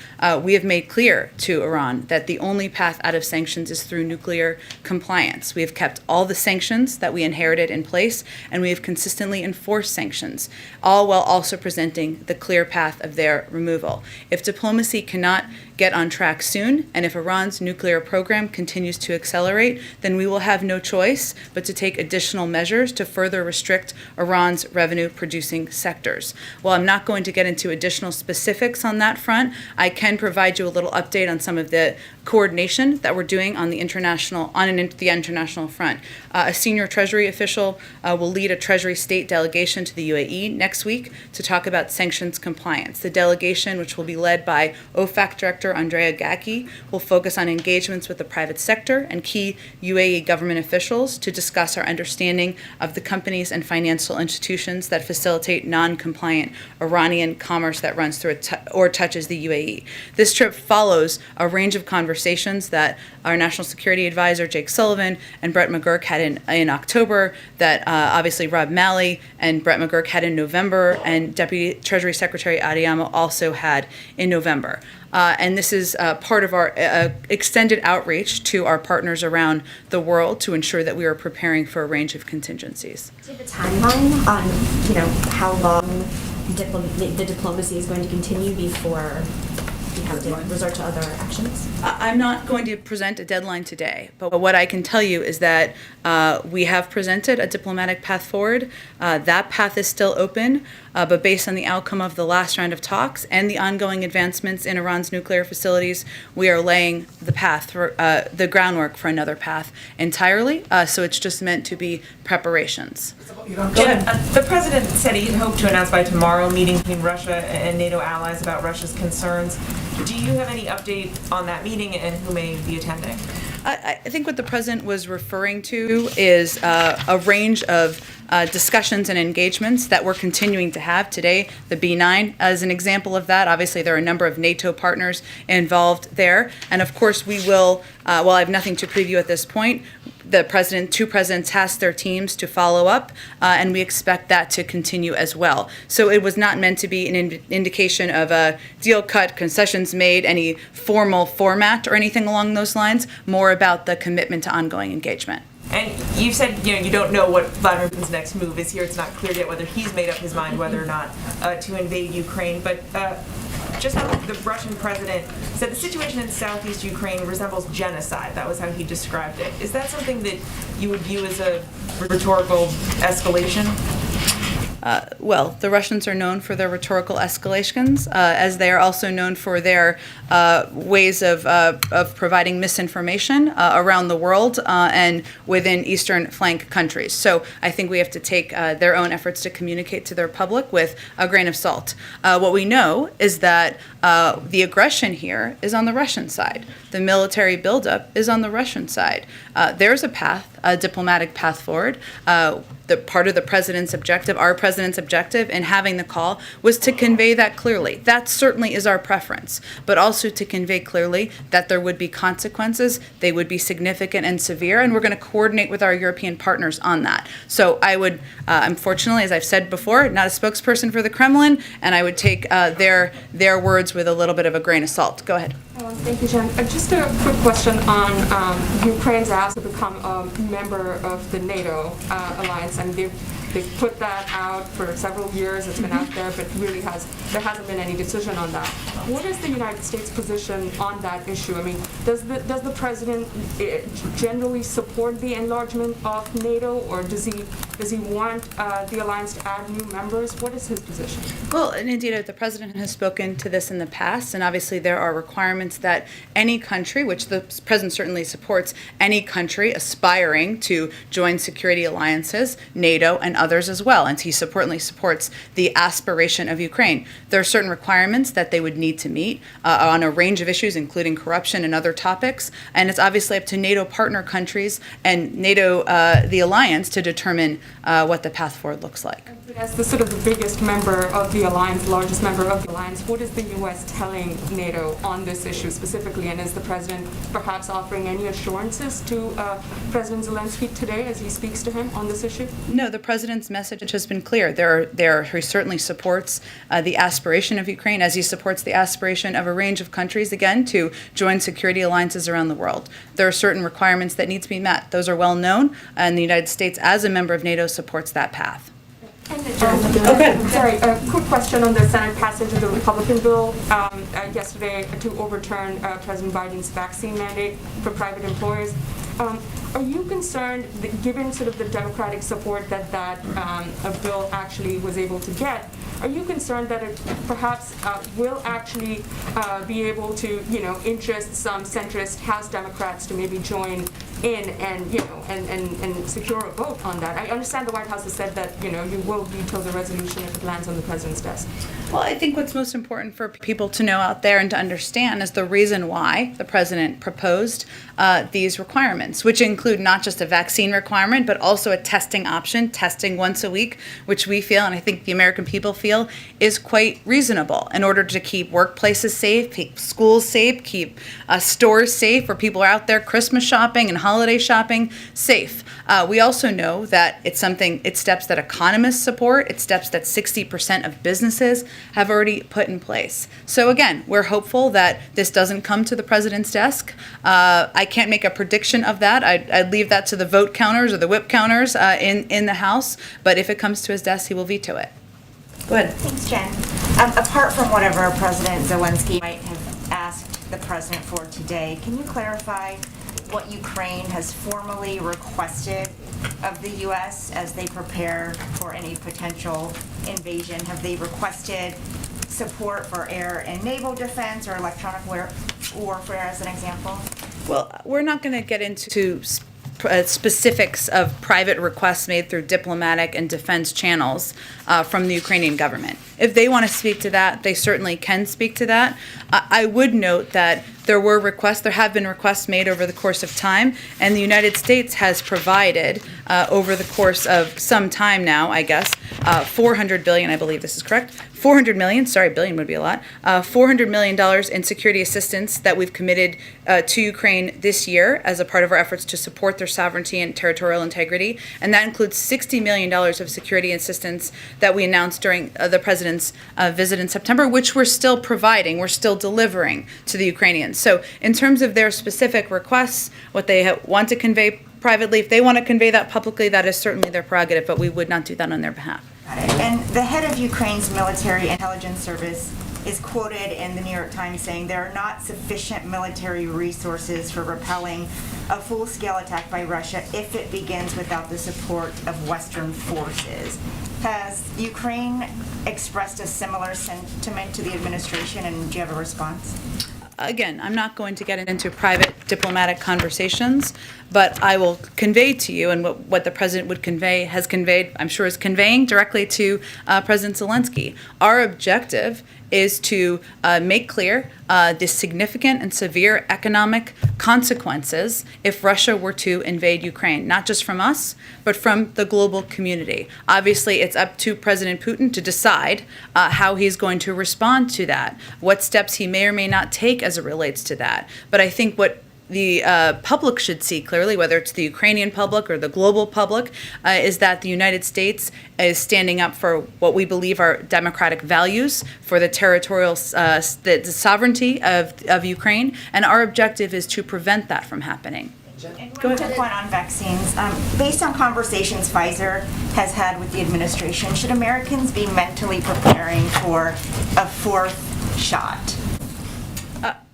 Speaker 1: We have made clear to Iran that the only path out of sanctions is through nuclear compliance. We have kept all the sanctions that we inherited in place, and we have consistently enforced sanctions, all while also presenting the clear path of their removal. If diplomacy cannot get on track soon, and if Iran's nuclear program continues to accelerate, then we will have no choice but to take additional measures to further restrict Iran's revenue-producing sectors. While I'm not going to get into additional specifics on that front, I can provide you a little update on some of the coordination that we're doing on the international front. A senior Treasury official will lead a Treasury state delegation to the UAE next week to talk about sanctions compliance. The delegation, which will be led by OFAC Director Andrea Gacki, will focus on engagements with the private sector and key UAE government officials to discuss our understanding of the companies and financial institutions that facilitate non-compliant Iranian commerce that runs through or touches the UAE. This trip follows a range of conversations that our National Security Advisor, Jake Sullivan, and Brett McGurk had in October, that obviously Rob Malley and Brett McGurk had in November, and Deputy Treasury Secretary Adeyemo also had in November. And this is part of our extended outreach to our partners around the world to ensure that we are preparing for a range of contingencies.
Speaker 13: Do you have a timeline on, how long the diplomacy is going to continue before you have to resort to other actions?
Speaker 1: I'm not going to present a deadline today, but what I can tell you is that we have presented a diplomatic path forward. That path is still open, but based on the outcome of the last round of talks and the ongoing advancements in Iran's nuclear facilities, we are laying the path for the groundwork for another path entirely. So it's just meant to be preparations.
Speaker 4: The president said he hoped to announce by tomorrow a meeting between Russia and NATO allies about Russia's concerns. Do you have any update on that meeting and who may be attending?
Speaker 1: I think what the president was referring to is a range of discussions and engagements that we're continuing to have today. The B9 as an example of that. Obviously, there are a number of NATO partners involved there. And of course, we will, while I have nothing to preview at this point, two presidents tasked their teams to follow up, and we expect that to continue as well. So it was not meant to be an indication of a deal cut, concessions made, any formal format or anything along those lines, more about the commitment to ongoing engagement.
Speaker 4: And you said, you don't know what Vladimir Putin's next move is here. It's not clear yet whether he's made up his mind whether or not to invade Ukraine. But just now, the Russian president said the situation in southeast Ukraine resembles genocide. That was how he described it. Is that something that you would view as a rhetorical escalation?
Speaker 1: Well, the Russians are known for their rhetorical escalations, as they are also known for their ways of providing misinformation around the world and within Eastern flank countries. So I think we have to take their own efforts to communicate to their public with a grain of salt. What we know is that the aggression here is on the Russian side. The military buildup is on the Russian side. There's a path, a diplomatic path forward. The part of the president's objective, our president's objective in having the call was to convey that clearly. That certainly is our preference, but also to convey clearly that there would be consequences, they would be significant and severe, and we're going to coordinate with our European partners on that. So I would, unfortunately, as I've said before, not a spokesperson for the Kremlin, and I would take their words with a little bit of a grain of salt. Go ahead.
Speaker 5: Thank you, Jen. Just a quick question on Ukraine's ask to become a member of the NATO alliance. And they've put that out for several years. It's been out there, but really there hasn't been any decision on that. What is the United States position on that issue? I mean, does the president generally support the enlargement of NATO, or does he want the alliance to add new members? What is his position?
Speaker 1: Well, and indeed, the president has spoken to this in the past, and obviously there are requirements that any country, which the president certainly supports, any country aspiring to join security alliances, NATO and others as well, and he certainly supports the aspiration of Ukraine. There are certain requirements that they would need to meet on a range of issues, including corruption and other topics, and it's obviously up to NATO partner countries and NATO, the alliance, to determine what the path forward looks like.
Speaker 5: As the sort of the biggest member of the alliance, largest member of the alliance, what is the U.S. telling NATO on this issue specifically, and is the president perhaps offering any assurances to President Zelensky today as he speaks to him on this issue?
Speaker 1: No, the president's message has been clear. He certainly supports the aspiration of Ukraine, as he supports the aspiration of a range of countries, again, to join security alliances around the world. There are certain requirements that need to be met. Those are well known, and the United States, as a member of NATO, supports that path.
Speaker 5: Sorry, a quick question on the Senate passage of the Republican bill yesterday to overturn President Biden's vaccine mandate for private employers. Are you concerned, given sort of the Democratic support that a bill actually was able to get, are you concerned that it perhaps will actually be able to, interest some centrist House Democrats to maybe join in and secure a vote on that? I understand the White House has said that, you will veto the resolution if it lands on the president's desk.
Speaker 1: Well, I think what's most important for people to know out there and to understand is the reason why the president proposed these requirements, which include not just a vaccine requirement, but also a testing option, testing once a week, which we feel, and I think the American people feel, is quite reasonable in order to keep workplaces safe, keep schools safe, keep stores safe where people are out there Christmas shopping and holiday shopping safe. We also know that it's steps that economists support. It's steps that 60% of businesses have already put in place. So again, we're hopeful that this doesn't come to the president's desk. I can't make a prediction of that. I'd leave that to the vote counters or the whip counters in the House. But if it comes to his desk, he will veto it. Go ahead.
Speaker 6: Thanks, Jen. Apart from whatever President Zelensky might have asked the president for today, can you clarify what Ukraine has formally requested of the U.S. as they prepare for any potential invasion? Have they requested support for air and naval defense or electronic warfare, as an example?
Speaker 1: Well, we're not going to get into specifics of private requests made through diplomatic and defense channels from the Ukrainian government. If they want to speak to that, they certainly can speak to that. I would note that there have been requests made over the course of time, and the United States has provided, over the course of some time now, I guess, $400 billion, I believe this is correct, $400 million, sorry, billion would be a lot, $400 million in security assistance that we've committed to Ukraine this year as a part of our efforts to support their sovereignty and territorial integrity, and that includes $60 million of security assistance that we announced during the president's visit in September, which we're still providing, we're still delivering to the Ukrainians. So in terms of their specific requests, what they want to convey privately, if they want to convey that publicly, that is certainly their prerogative, but we would not do that on their behalf.
Speaker 6: Got it. And the head of Ukraine's military intelligence service is quoted in the New York Times saying there are not sufficient military resources for repelling a full-scale attack by Russia if it begins without the support of Western forces. Has Ukraine expressed a similar sentiment to the administration, and do you have a response?
Speaker 1: Again, I'm not going to get into private diplomatic conversations, but I will convey to you, and what the president would convey, has conveyed, I'm sure is conveying directly to President Zelensky. Our objective is to make clear the significant and severe economic consequences if Russia were to invade Ukraine, not just from us, but from the global community. Obviously, it's up to President Putin to decide how he's going to respond to that, what steps he may or may not take as it relates to that. But I think what the public should see clearly, whether it's the Ukrainian public or the global public, is that the United States is standing up for what we believe are democratic values, for the territorial the sovereignty of Ukraine, and our objective is to prevent that from happening.
Speaker 6: And one quick one on vaccines. Based on conversations Pfizer has had with the administration, should Americans be mentally preparing for a fourth shot?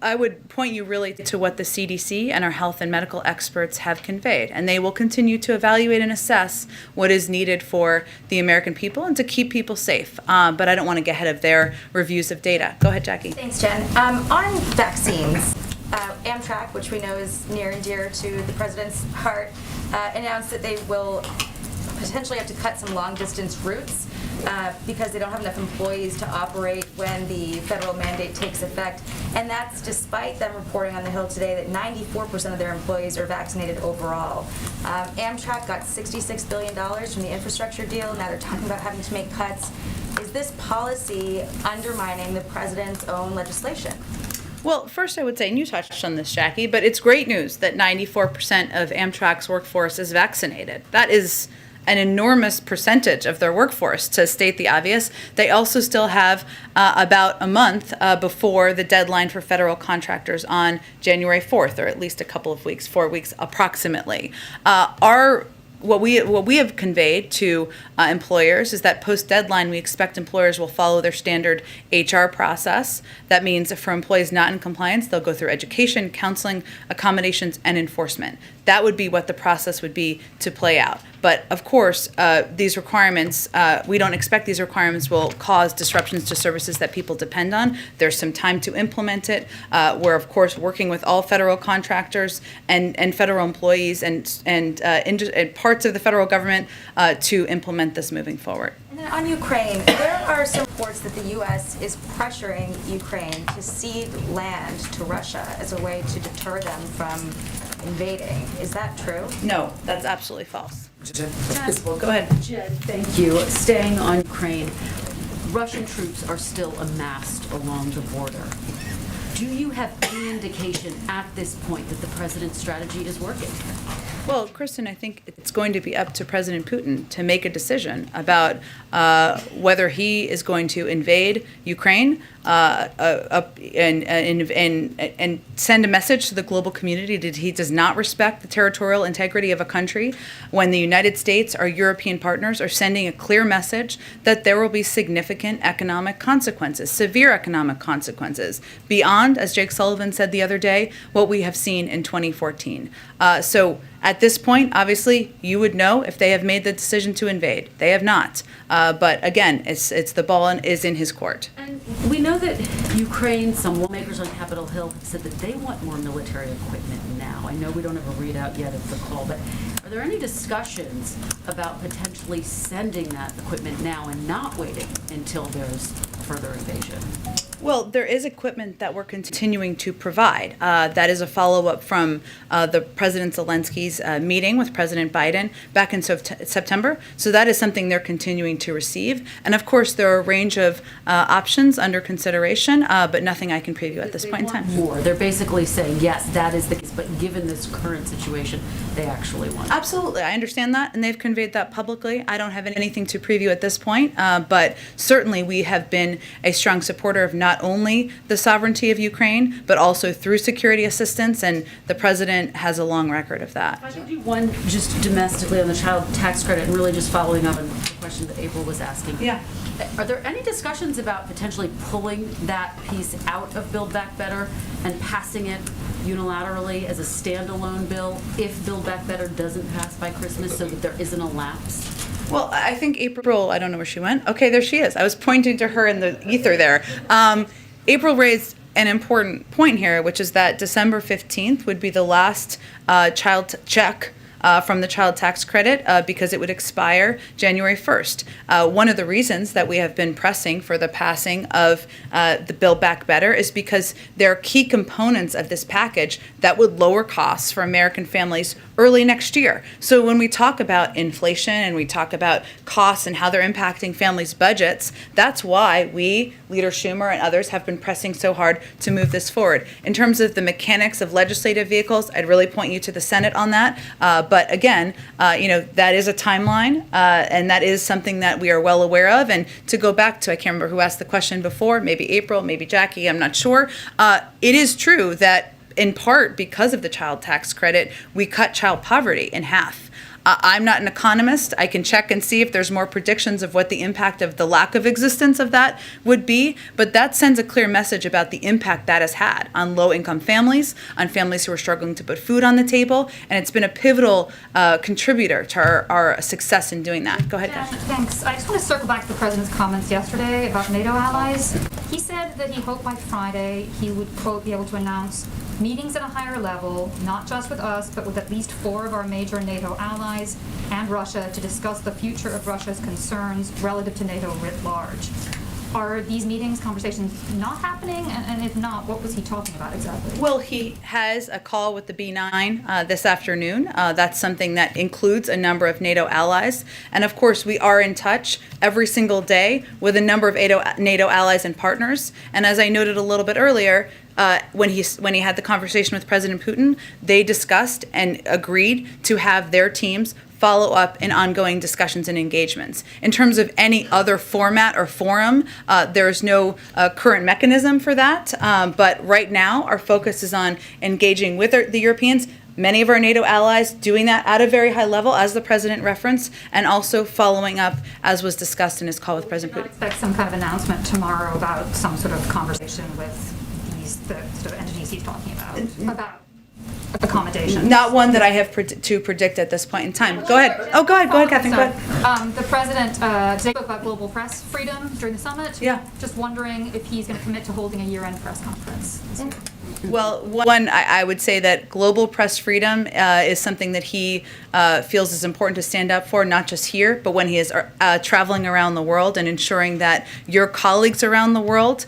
Speaker 1: I would point you really to what the CDC and our health and medical experts have conveyed, and they will continue to evaluate and assess what is needed for the American people and to keep people safe. But I don't want to get ahead of their reviews of data. Go ahead, Jackie.
Speaker 7: Thanks, Jen. On vaccines, Amtrak, which we know is near and dear to the president's heart, announced that they will potentially have to cut some long-distance routes because they don't have enough employees to operate when the federal mandate takes effect. And that's despite them reporting on the Hill today that 94% of their employees are vaccinated overall. Amtrak got $66 billion from the infrastructure deal. Now they're talking about having to make cuts. Is this policy undermining the president's own legislation?
Speaker 1: Well, first I would say, and you touched on this, Jackie, but it's great news that 94% of Amtrak's workforce is vaccinated. That is an enormous percentage of their workforce, to state the obvious. They also still have about a month before the deadline for federal contractors on January 4th, or at least a couple of weeks, 4 weeks approximately. What we have conveyed to employers is that post-deadline, we expect employers will follow their standard HR process. That means for employees not in compliance, they'll go through education, counseling, accommodations, and enforcement. That would be what the process would be to play out. But of course, these requirements, we don't expect these requirements will cause disruptions to services that people depend on. There's some time to implement it. We're, of course, working with all federal contractors and federal employees and parts of the federal government to implement this moving forward.
Speaker 7: And then on Ukraine, there are some reports that the U.S. is pressuring Ukraine to cede land to Russia as a way to deter them from invading. Is that true?
Speaker 1: No, that's absolutely false.
Speaker 3: Go ahead. Jen, thank you. Staying on Ukraine, Russian troops are still amassed along the border. Do you have any indication at this point that the president's strategy is working?
Speaker 1: Well, Kristen, I think it's going to be up to President Putin to make a decision about whether he is going to invade Ukraine and send a message to the global community that he does not respect the territorial integrity of a country, when the United States, our European partners, are sending a clear message that there will be significant economic consequences, severe economic consequences, beyond, as Jake Sullivan said the other day, what we have seen in 2014. So at this point, obviously, you would know if they have made the decision to invade. They have not. But again, it's the ball is in his court.
Speaker 3: And we know that Ukraine, some lawmakers on Capitol Hill have said that they want more military equipment now. I know we don't have a readout yet of the call, but are there any discussions about potentially sending that equipment now and not waiting until there's further invasion?
Speaker 1: Well, there is equipment that we're continuing to provide. That is a follow-up from the President Zelensky's meeting with President Biden back in September. So that is something they're continuing to receive. And of course, there are a range of options under consideration, but nothing I can preview at this point in time.
Speaker 3: More. They're basically saying, yes, that is the case, but given this current situation, they actually want it.
Speaker 1: Absolutely. I understand that, and they've conveyed that publicly. I don't have anything to preview at this point, but certainly we have been a strong supporter of not only the sovereignty of Ukraine, but also through security assistance, and the president has a long record of that.
Speaker 3: I could do one just domestically on the child tax credit, and really just following up on the question that April was asking.
Speaker 1: Yeah.
Speaker 3: Are there any discussions about potentially pulling that piece out of Build Back Better and passing it unilaterally as a standalone bill if Build Back Better doesn't pass by Christmas, so that there isn't a lapse?
Speaker 1: Well, I think April, I don't know where she went. Okay, there she is. I was pointing to her in the ether there. April raised an important point here, which is that December 15th would be the last child check from the child tax credit because it would expire January 1st. One of the reasons that we have been pressing for the passing of the Build Back Better is because there are key components of this package that would lower costs for American families early next year. So when we talk about inflation and we talk about costs and how they're impacting families' budgets, that's why we, Leader Schumer and others, have been pressing so hard to move this forward. In terms of the mechanics of legislative vehicles, I'd really point you to the Senate on that. But again, that is a timeline, and that is something that we are well aware of. And to go back to, I can't remember who asked the question before, maybe April, maybe Jackie, I'm not sure. It is true that in part because of the child tax credit, we cut child poverty in half. I'm not an economist. I can check and see if there's more predictions of what the impact of the lack of existence of that would be, but that sends a clear message about the impact that has had on low-income families, on families who are struggling to put food on the table, and it's been a pivotal contributor to our success in doing that. Go ahead, Kath.
Speaker 14: Thanks. I just want to circle back to the president's comments yesterday about NATO allies. He said that he hoped by Friday he would, quote, be able to announce meetings at a higher level, not just with us, but with at least 4 of our major NATO allies and Russia to discuss the future of Russia's concerns relative to NATO writ large. Are these meetings, conversations not happening? And if not, what was he talking about exactly?
Speaker 1: Well, he has a call with the B9 this afternoon. That's something that includes a number of NATO allies. And of course, we are in touch every single day with a number of NATO allies and partners. And as I noted a little bit earlier, when he had the conversation with President Putin, they discussed and agreed to have their teams follow up in ongoing discussions and engagements. In terms of any other format or forum, there's no current mechanism for that. But right now, our focus is on engaging with the Europeans, many of our NATO allies doing that at a very high level, as the president referenced, and also following up, as was discussed in his call with President Putin.
Speaker 14: I expect some kind of announcement tomorrow about some sort of conversation with the sort of entities he's talking about accommodation.
Speaker 1: Not one that I have to predict at this point in time. Go ahead. Oh, go ahead, Catherine. Go ahead.
Speaker 14: The president today spoke about global press freedom during the summit.
Speaker 1: Yeah.
Speaker 14: Just wondering if he's going to commit to holding a year-end press conference.
Speaker 1: Well, one, I would say that global press freedom is something that he feels is important to stand up for, not just here, but when he is traveling around the world and ensuring that your colleagues around the world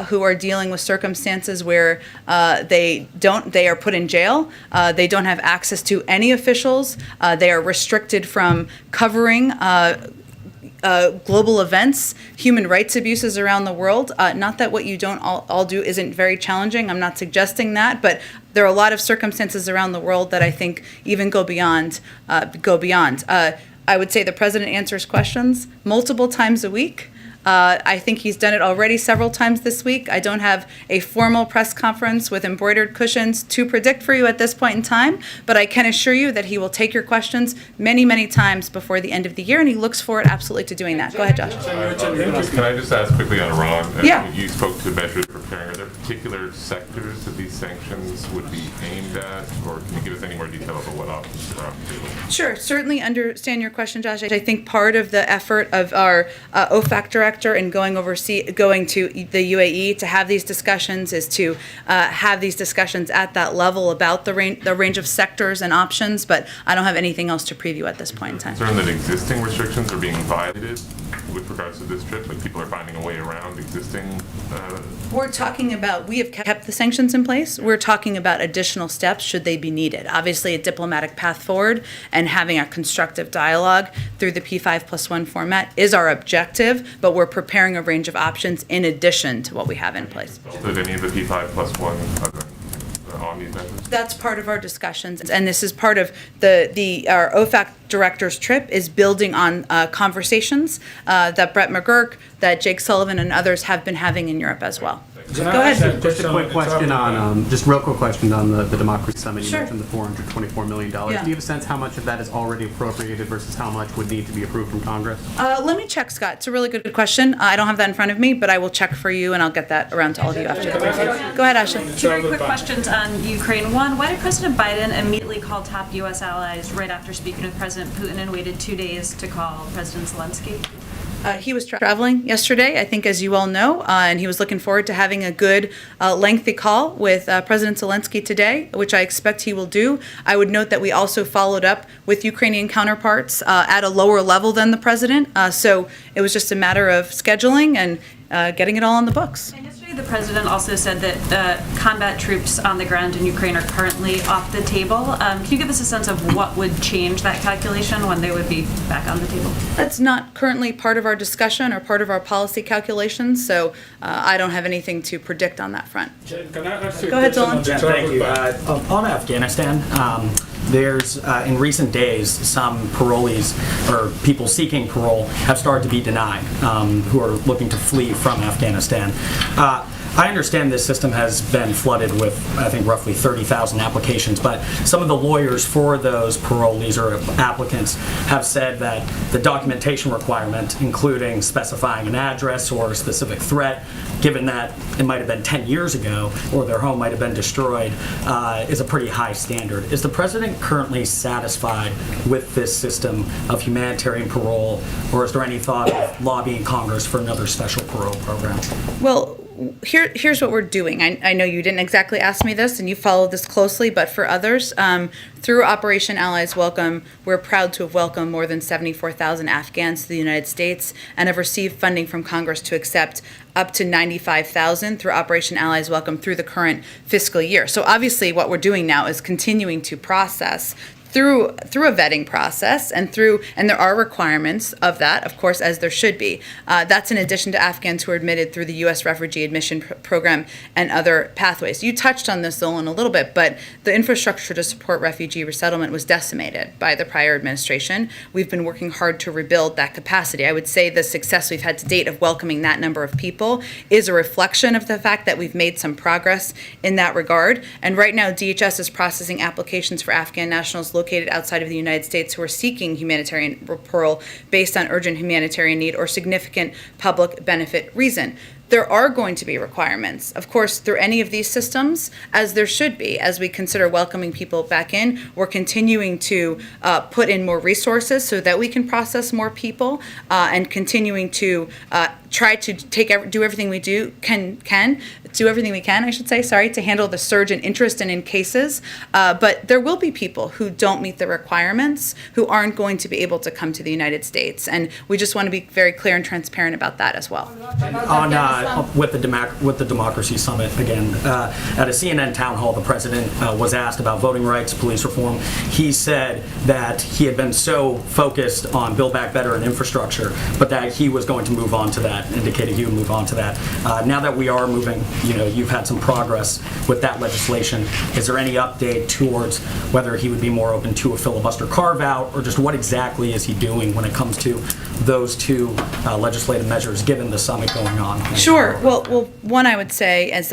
Speaker 1: who are dealing with circumstances where they are put in jail, they don't have access to any officials, they are restricted from covering global events, human rights abuses around the world. Not that what you don't all do isn't very challenging. I'm not suggesting that, but there are a lot of circumstances around the world that I think even go beyond. I would say the president answers questions multiple times a week. I think he's done it already several times this week. I don't have a formal press conference with embroidered cushions to predict for you at this point in time, but I can assure you that he will take your questions many, many times before the end of the year, and he looks forward absolutely to doing that. Go ahead, Josh.
Speaker 9: Can I just ask quickly on Iran?
Speaker 1: Yeah.
Speaker 9: You spoke to measures preparing. Are there particular sectors that these sanctions would be aimed at, or can you give us any more detail about what options are on the table?
Speaker 1: Sure, certainly understand your question, Josh. I think part of the effort of our OFAC director and going to the UAE to have these discussions is to have these discussions at that level about the range of sectors and options, but I don't have anything else to preview at this point in time.
Speaker 9: Concerned that existing restrictions are being violated with regards to this trip, like people are finding a way around existing?
Speaker 1: We're talking about, we have kept the sanctions in place. We're talking about additional steps should they be needed. Obviously, a diplomatic path forward and having a constructive dialogue through the P5+1 format is our objective, but we're preparing a range of options in addition to what we have in place.
Speaker 9: Did any of the P5+1 on these measures?
Speaker 1: That's part of our discussions, and this is part of our OFAC director's trip is building on conversations that Brett McGurk, that Jake Sullivan, and others have been having in Europe as well. Go ahead.
Speaker 15: Just a quick question on, just real quick question on the Democracy Summit. You
Speaker 1: Sure.
Speaker 15: mentioned the $424 million.
Speaker 1: Yeah.
Speaker 15: Do you have a sense how much of that is already appropriated versus how much would need to be approved from Congress?
Speaker 1: Let me check, Scott. It's a really good question. I don't have that in front of me, but I will check for you, and I'll get that around to all of you after the briefing. Go ahead, Ashley.
Speaker 16: Two very quick questions on Ukraine. One, why did President Biden immediately call top U.S. allies right after speaking with President Putin and waited 2 days to call President Zelensky?
Speaker 1: He was traveling yesterday, I think, as you all know, and he was looking forward to having a good, lengthy call with President Zelensky today, which I expect he will do. I would note that we also followed up with Ukrainian counterparts at a lower level than the president, so it was just a matter of scheduling and getting it all on the books.
Speaker 16: And yesterday, the president also said that combat troops on the ground in Ukraine are currently off the table. Can you give us a sense of what would change that calculation when they would be back on the table?
Speaker 1: That's not currently part of our discussion or part of our policy calculations, so I don't have anything to predict on that front.
Speaker 17: Can I ask you
Speaker 1: Go ahead, Dylan.
Speaker 17: Thank you.
Speaker 18: On Afghanistan, there's, in recent days, some parolees or people seeking parole have started to be denied who are looking to flee from Afghanistan. I understand this system has been flooded with, I think, roughly 30,000 applications, but some of the lawyers for those parolees or applicants have said that the documentation requirement, including specifying an address or a specific threat, given that it might have been 10 years ago or their home might have been destroyed, is a pretty high standard. Is the president currently satisfied with this system of humanitarian parole, or is there any thought of lobbying Congress for another special parole program?
Speaker 1: Well, here's what we're doing. I know you didn't exactly ask me this, and you followed this closely, but for others, through Operation Allies Welcome, we're proud to have welcomed more than 74,000 Afghans to the United States and have received funding from Congress to accept up to 95,000 through Operation Allies Welcome through the current fiscal year. So obviously what we're doing now is continuing to process through a vetting process and there are requirements of that, of course, as there should be. That's in addition to Afghans who are admitted through the U.S. Refugee Admission Program and other pathways. You touched on this, Zolan, a little bit, but the infrastructure to support refugee resettlement was decimated by the prior administration. We've been working hard to rebuild that capacity. I would say the success we've had to date of welcoming that number of people is a reflection of the fact that we've made some progress in that regard. And right now, DHS is processing applications for Afghan nationals located outside of the United States who are seeking humanitarian parole based on urgent humanitarian need or significant public benefit reason. There are going to be requirements, of course, through any of these systems, as there should be, as we consider welcoming people back in. We're continuing to put in more resources so that we can process more people and continuing to try to do everything we do everything we can, I should say, to handle the surge in interest and in cases. But there will be people who don't meet the requirements who aren't going to be able to come to the United States. And we just want to be very clear and transparent about that as well.
Speaker 18: With the Democracy Summit, again, at a CNN town hall, the president was asked about voting rights, police reform. He said that he had been so focused on Build Back Better and infrastructure, but that he was going to move on to that, indicated he would move on to that. Now that we are moving, you've had some progress with that legislation. Is there any update towards whether he would be more open to a filibuster carve-out, or just what exactly is he doing when it comes to those two legislative measures, given the summit going on?
Speaker 1: Sure. Well, one, I would say, as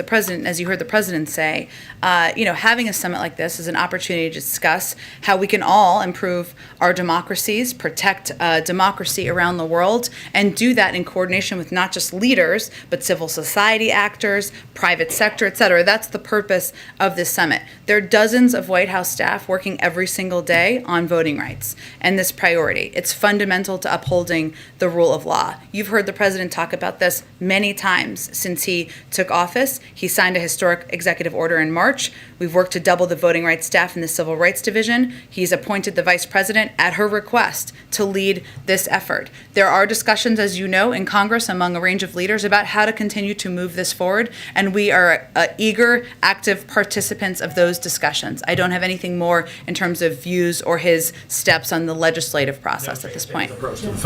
Speaker 1: you heard the president say, having a summit like this is an opportunity to discuss how we can all improve our democracies, protect democracy around the world, and do that in coordination with not just leaders, but civil society actors, private sector, et cetera. That's the purpose of this summit. There are dozens of White House staff working every single day on voting rights and this priority. It's fundamental to upholding the rule of law. You've heard the president talk about this many times since he took office. He signed a historic executive order in March. We've worked to double the voting rights staff in the Civil Rights Division. He's appointed the vice president at her request to lead this effort. There are discussions, as you know, in Congress among a range of leaders about how to continue to move this forward, and we are eager, active participants of those discussions. I don't have anything more in terms of views or his steps on the legislative process at this point.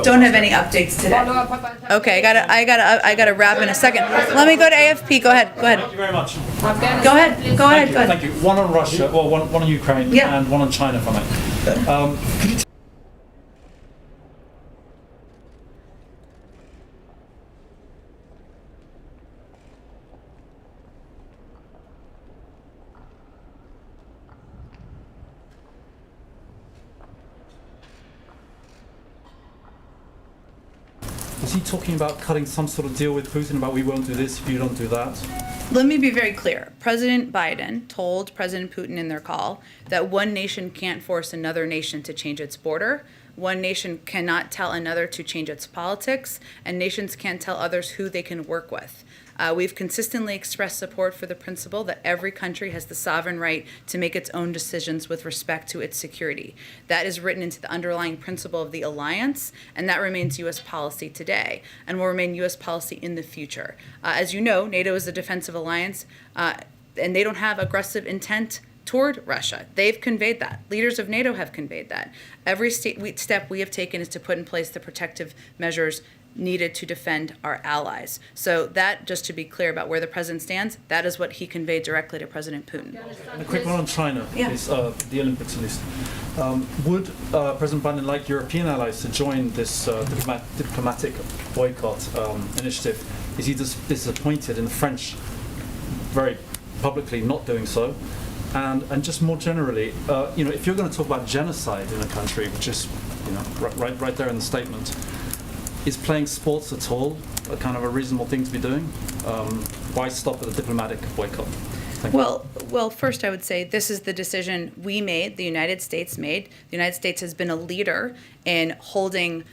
Speaker 1: Don't have any updates today. Okay, I gotta wrap in a second. Let me go to AFP. Go ahead.
Speaker 17: Thank you very much.
Speaker 1: Go ahead.
Speaker 17: Thank you. One on Russia, well, one on Ukraine, and one on China, if I may. Could you Is he talking about cutting some sort of deal with Putin about we won't do this if you don't do that?
Speaker 1: Let me be very clear. President Biden told President Putin in their call that one nation can't force another nation to change its border. One nation cannot tell another to change its politics, and nations can't tell others who they can work with. We've consistently expressed support for the principle that every country has the sovereign right to make its own decisions with respect to its security. That is written into the underlying principle of the alliance, and that remains U.S. policy today and will remain U.S. policy in the future. As you know, NATO is a defensive alliance, and they don't have aggressive intent toward Russia. They've conveyed that. Leaders of NATO have conveyed that. Every step we have taken is to put in place the protective measures needed to defend our allies. So that, just to be clear about where the president stands, that is what he conveyed directly to President Putin.
Speaker 17: And a quick one on China, is the Olympics at least. Would President Biden like European allies to join this diplomatic boycott initiative? Is he disappointed in the French very publicly not doing so? And just more generally, if you're going to talk about genocide in a country, which is right there in the statement, is playing sports at all a kind of a reasonable thing to be doing? Why stop at a diplomatic boycott?
Speaker 1: Well, first I would say this is the decision we made, the United States made. The United States has been a leader in holding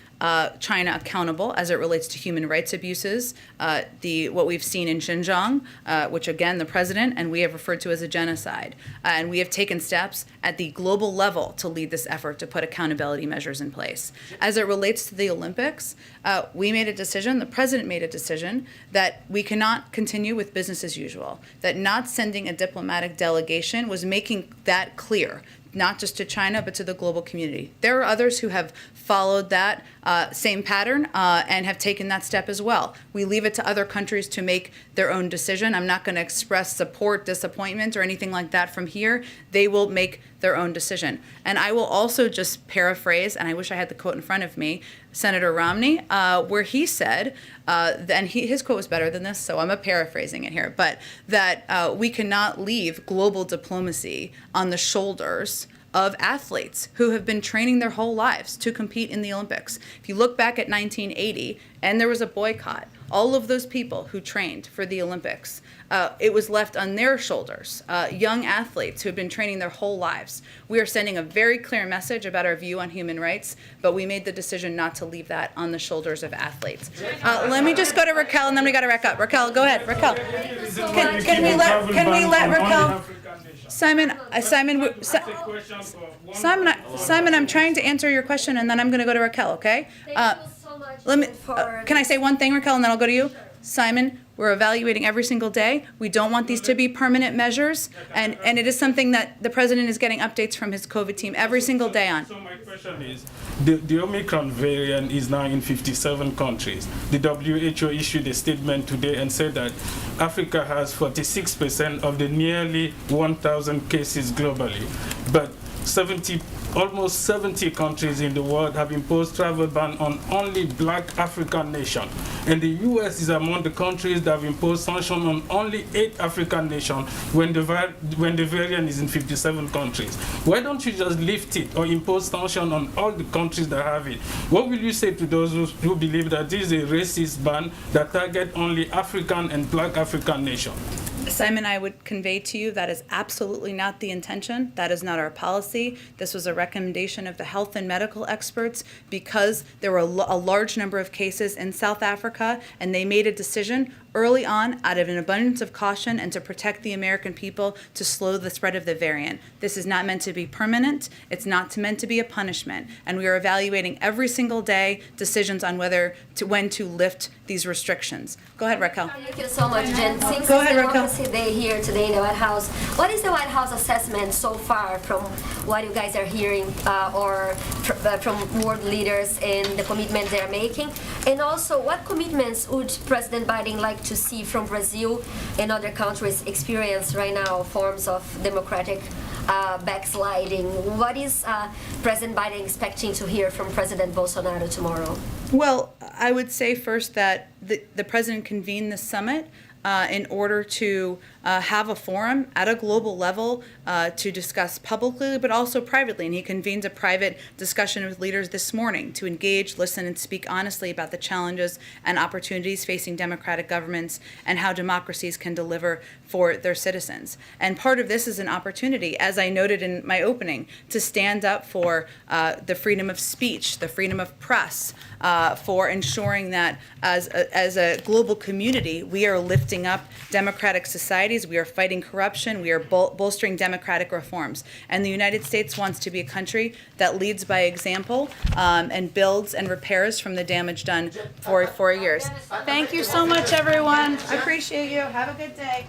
Speaker 1: China accountable as it relates to human rights abuses, what we've seen in Xinjiang, which again the president and we have referred to as a genocide, and we have taken steps at the global level to lead this effort to put accountability measures in place. As it relates to the Olympics, we made a decision, the president made a decision, that we cannot continue with business as usual, that not sending a diplomatic delegation was making that clear, not just to China, but to the global community. There are others who have followed that same pattern and have taken that step as well. We leave it to other countries to make their own decision. I'm not going to express support, disappointment, or anything like that from here. They will make their own decision. And I will also just paraphrase, and I wish I had the quote in front of me, Senator Romney, where he said, his quote was better than this, so I'm paraphrasing it here, but that we cannot leave global diplomacy on the shoulders of athletes who have been training their whole lives to compete in the Olympics. If you look back at 1980, and there was a boycott, all of those people who trained for the Olympics, it was left on their shoulders, young athletes who have been training their whole lives. We are sending a very clear message about our view on human rights, but we made the decision not to leave that on the shoulders of athletes. Let me just go to Raquel, and then we got to wrap up. Raquel, go ahead. Raquel, can we let Raquel? Simon, I'm trying to answer your question, and then I'm going to go to Raquel. Okay?
Speaker 19: Thank you so much.
Speaker 1: Can I say one thing, Raquel, and then I'll go to you? Simon, we're evaluating every single day. We don't want these to be permanent measures, and it is something that the president is getting updates from his COVID team every single day on.
Speaker 20: So my question is, the Omicron variant is now in 57 countries. The WHO issued a statement today and said that Africa has 46% of the nearly 1,000 cases globally, but almost 70 countries in the world have imposed travel ban on only black African nations. And the US is among the countries that have imposed sanctions on only 8 African nations when the variant is in 57 countries. Why don't you just lift it or impose sanctions on all the countries that have it? What will you say to those who believe that this is a racist ban that targets only African and black African nations?
Speaker 1: Simon, I would convey to you that is absolutely not the intention. That is not our policy. This was a recommendation of the health and medical experts because there were a large number of cases in South Africa, and they made a decision early on out of an abundance of caution and to protect the American people to slow the spread of the variant. This is not meant to be permanent. It's not meant to be a punishment. And we are evaluating every single day decisions on when to lift these restrictions. Go ahead, Raquel.
Speaker 19: Thank you so much, Jen. Since
Speaker 1: Go ahead, Raquel.
Speaker 19: Democracy Day here today in the White House, what is the White House assessment so far from what you guys are hearing or from world leaders and the commitments they're making? And also, what commitments would President Biden like to see from Brazil and other countries experience right now forms of democratic backsliding? What is President Biden expecting to hear from President Bolsonaro tomorrow?
Speaker 1: Well, I would say first that the president convened this summit in order to have a forum at a global level to discuss publicly but also privately. And he convenes a private discussion with leaders this morning to engage, listen, and speak honestly about the challenges and opportunities facing democratic governments and how democracies can deliver for their citizens. And part of this is an opportunity, as I noted in my opening, to stand up for the freedom of speech, the freedom of press, for ensuring that as a global community, we are lifting up democratic societies, we are fighting corruption, we are bolstering democratic reforms. And the United States wants to be a country that leads by example and builds and repairs from the damage done for 4 years. Thank you so much, everyone. I appreciate you. Have a good day.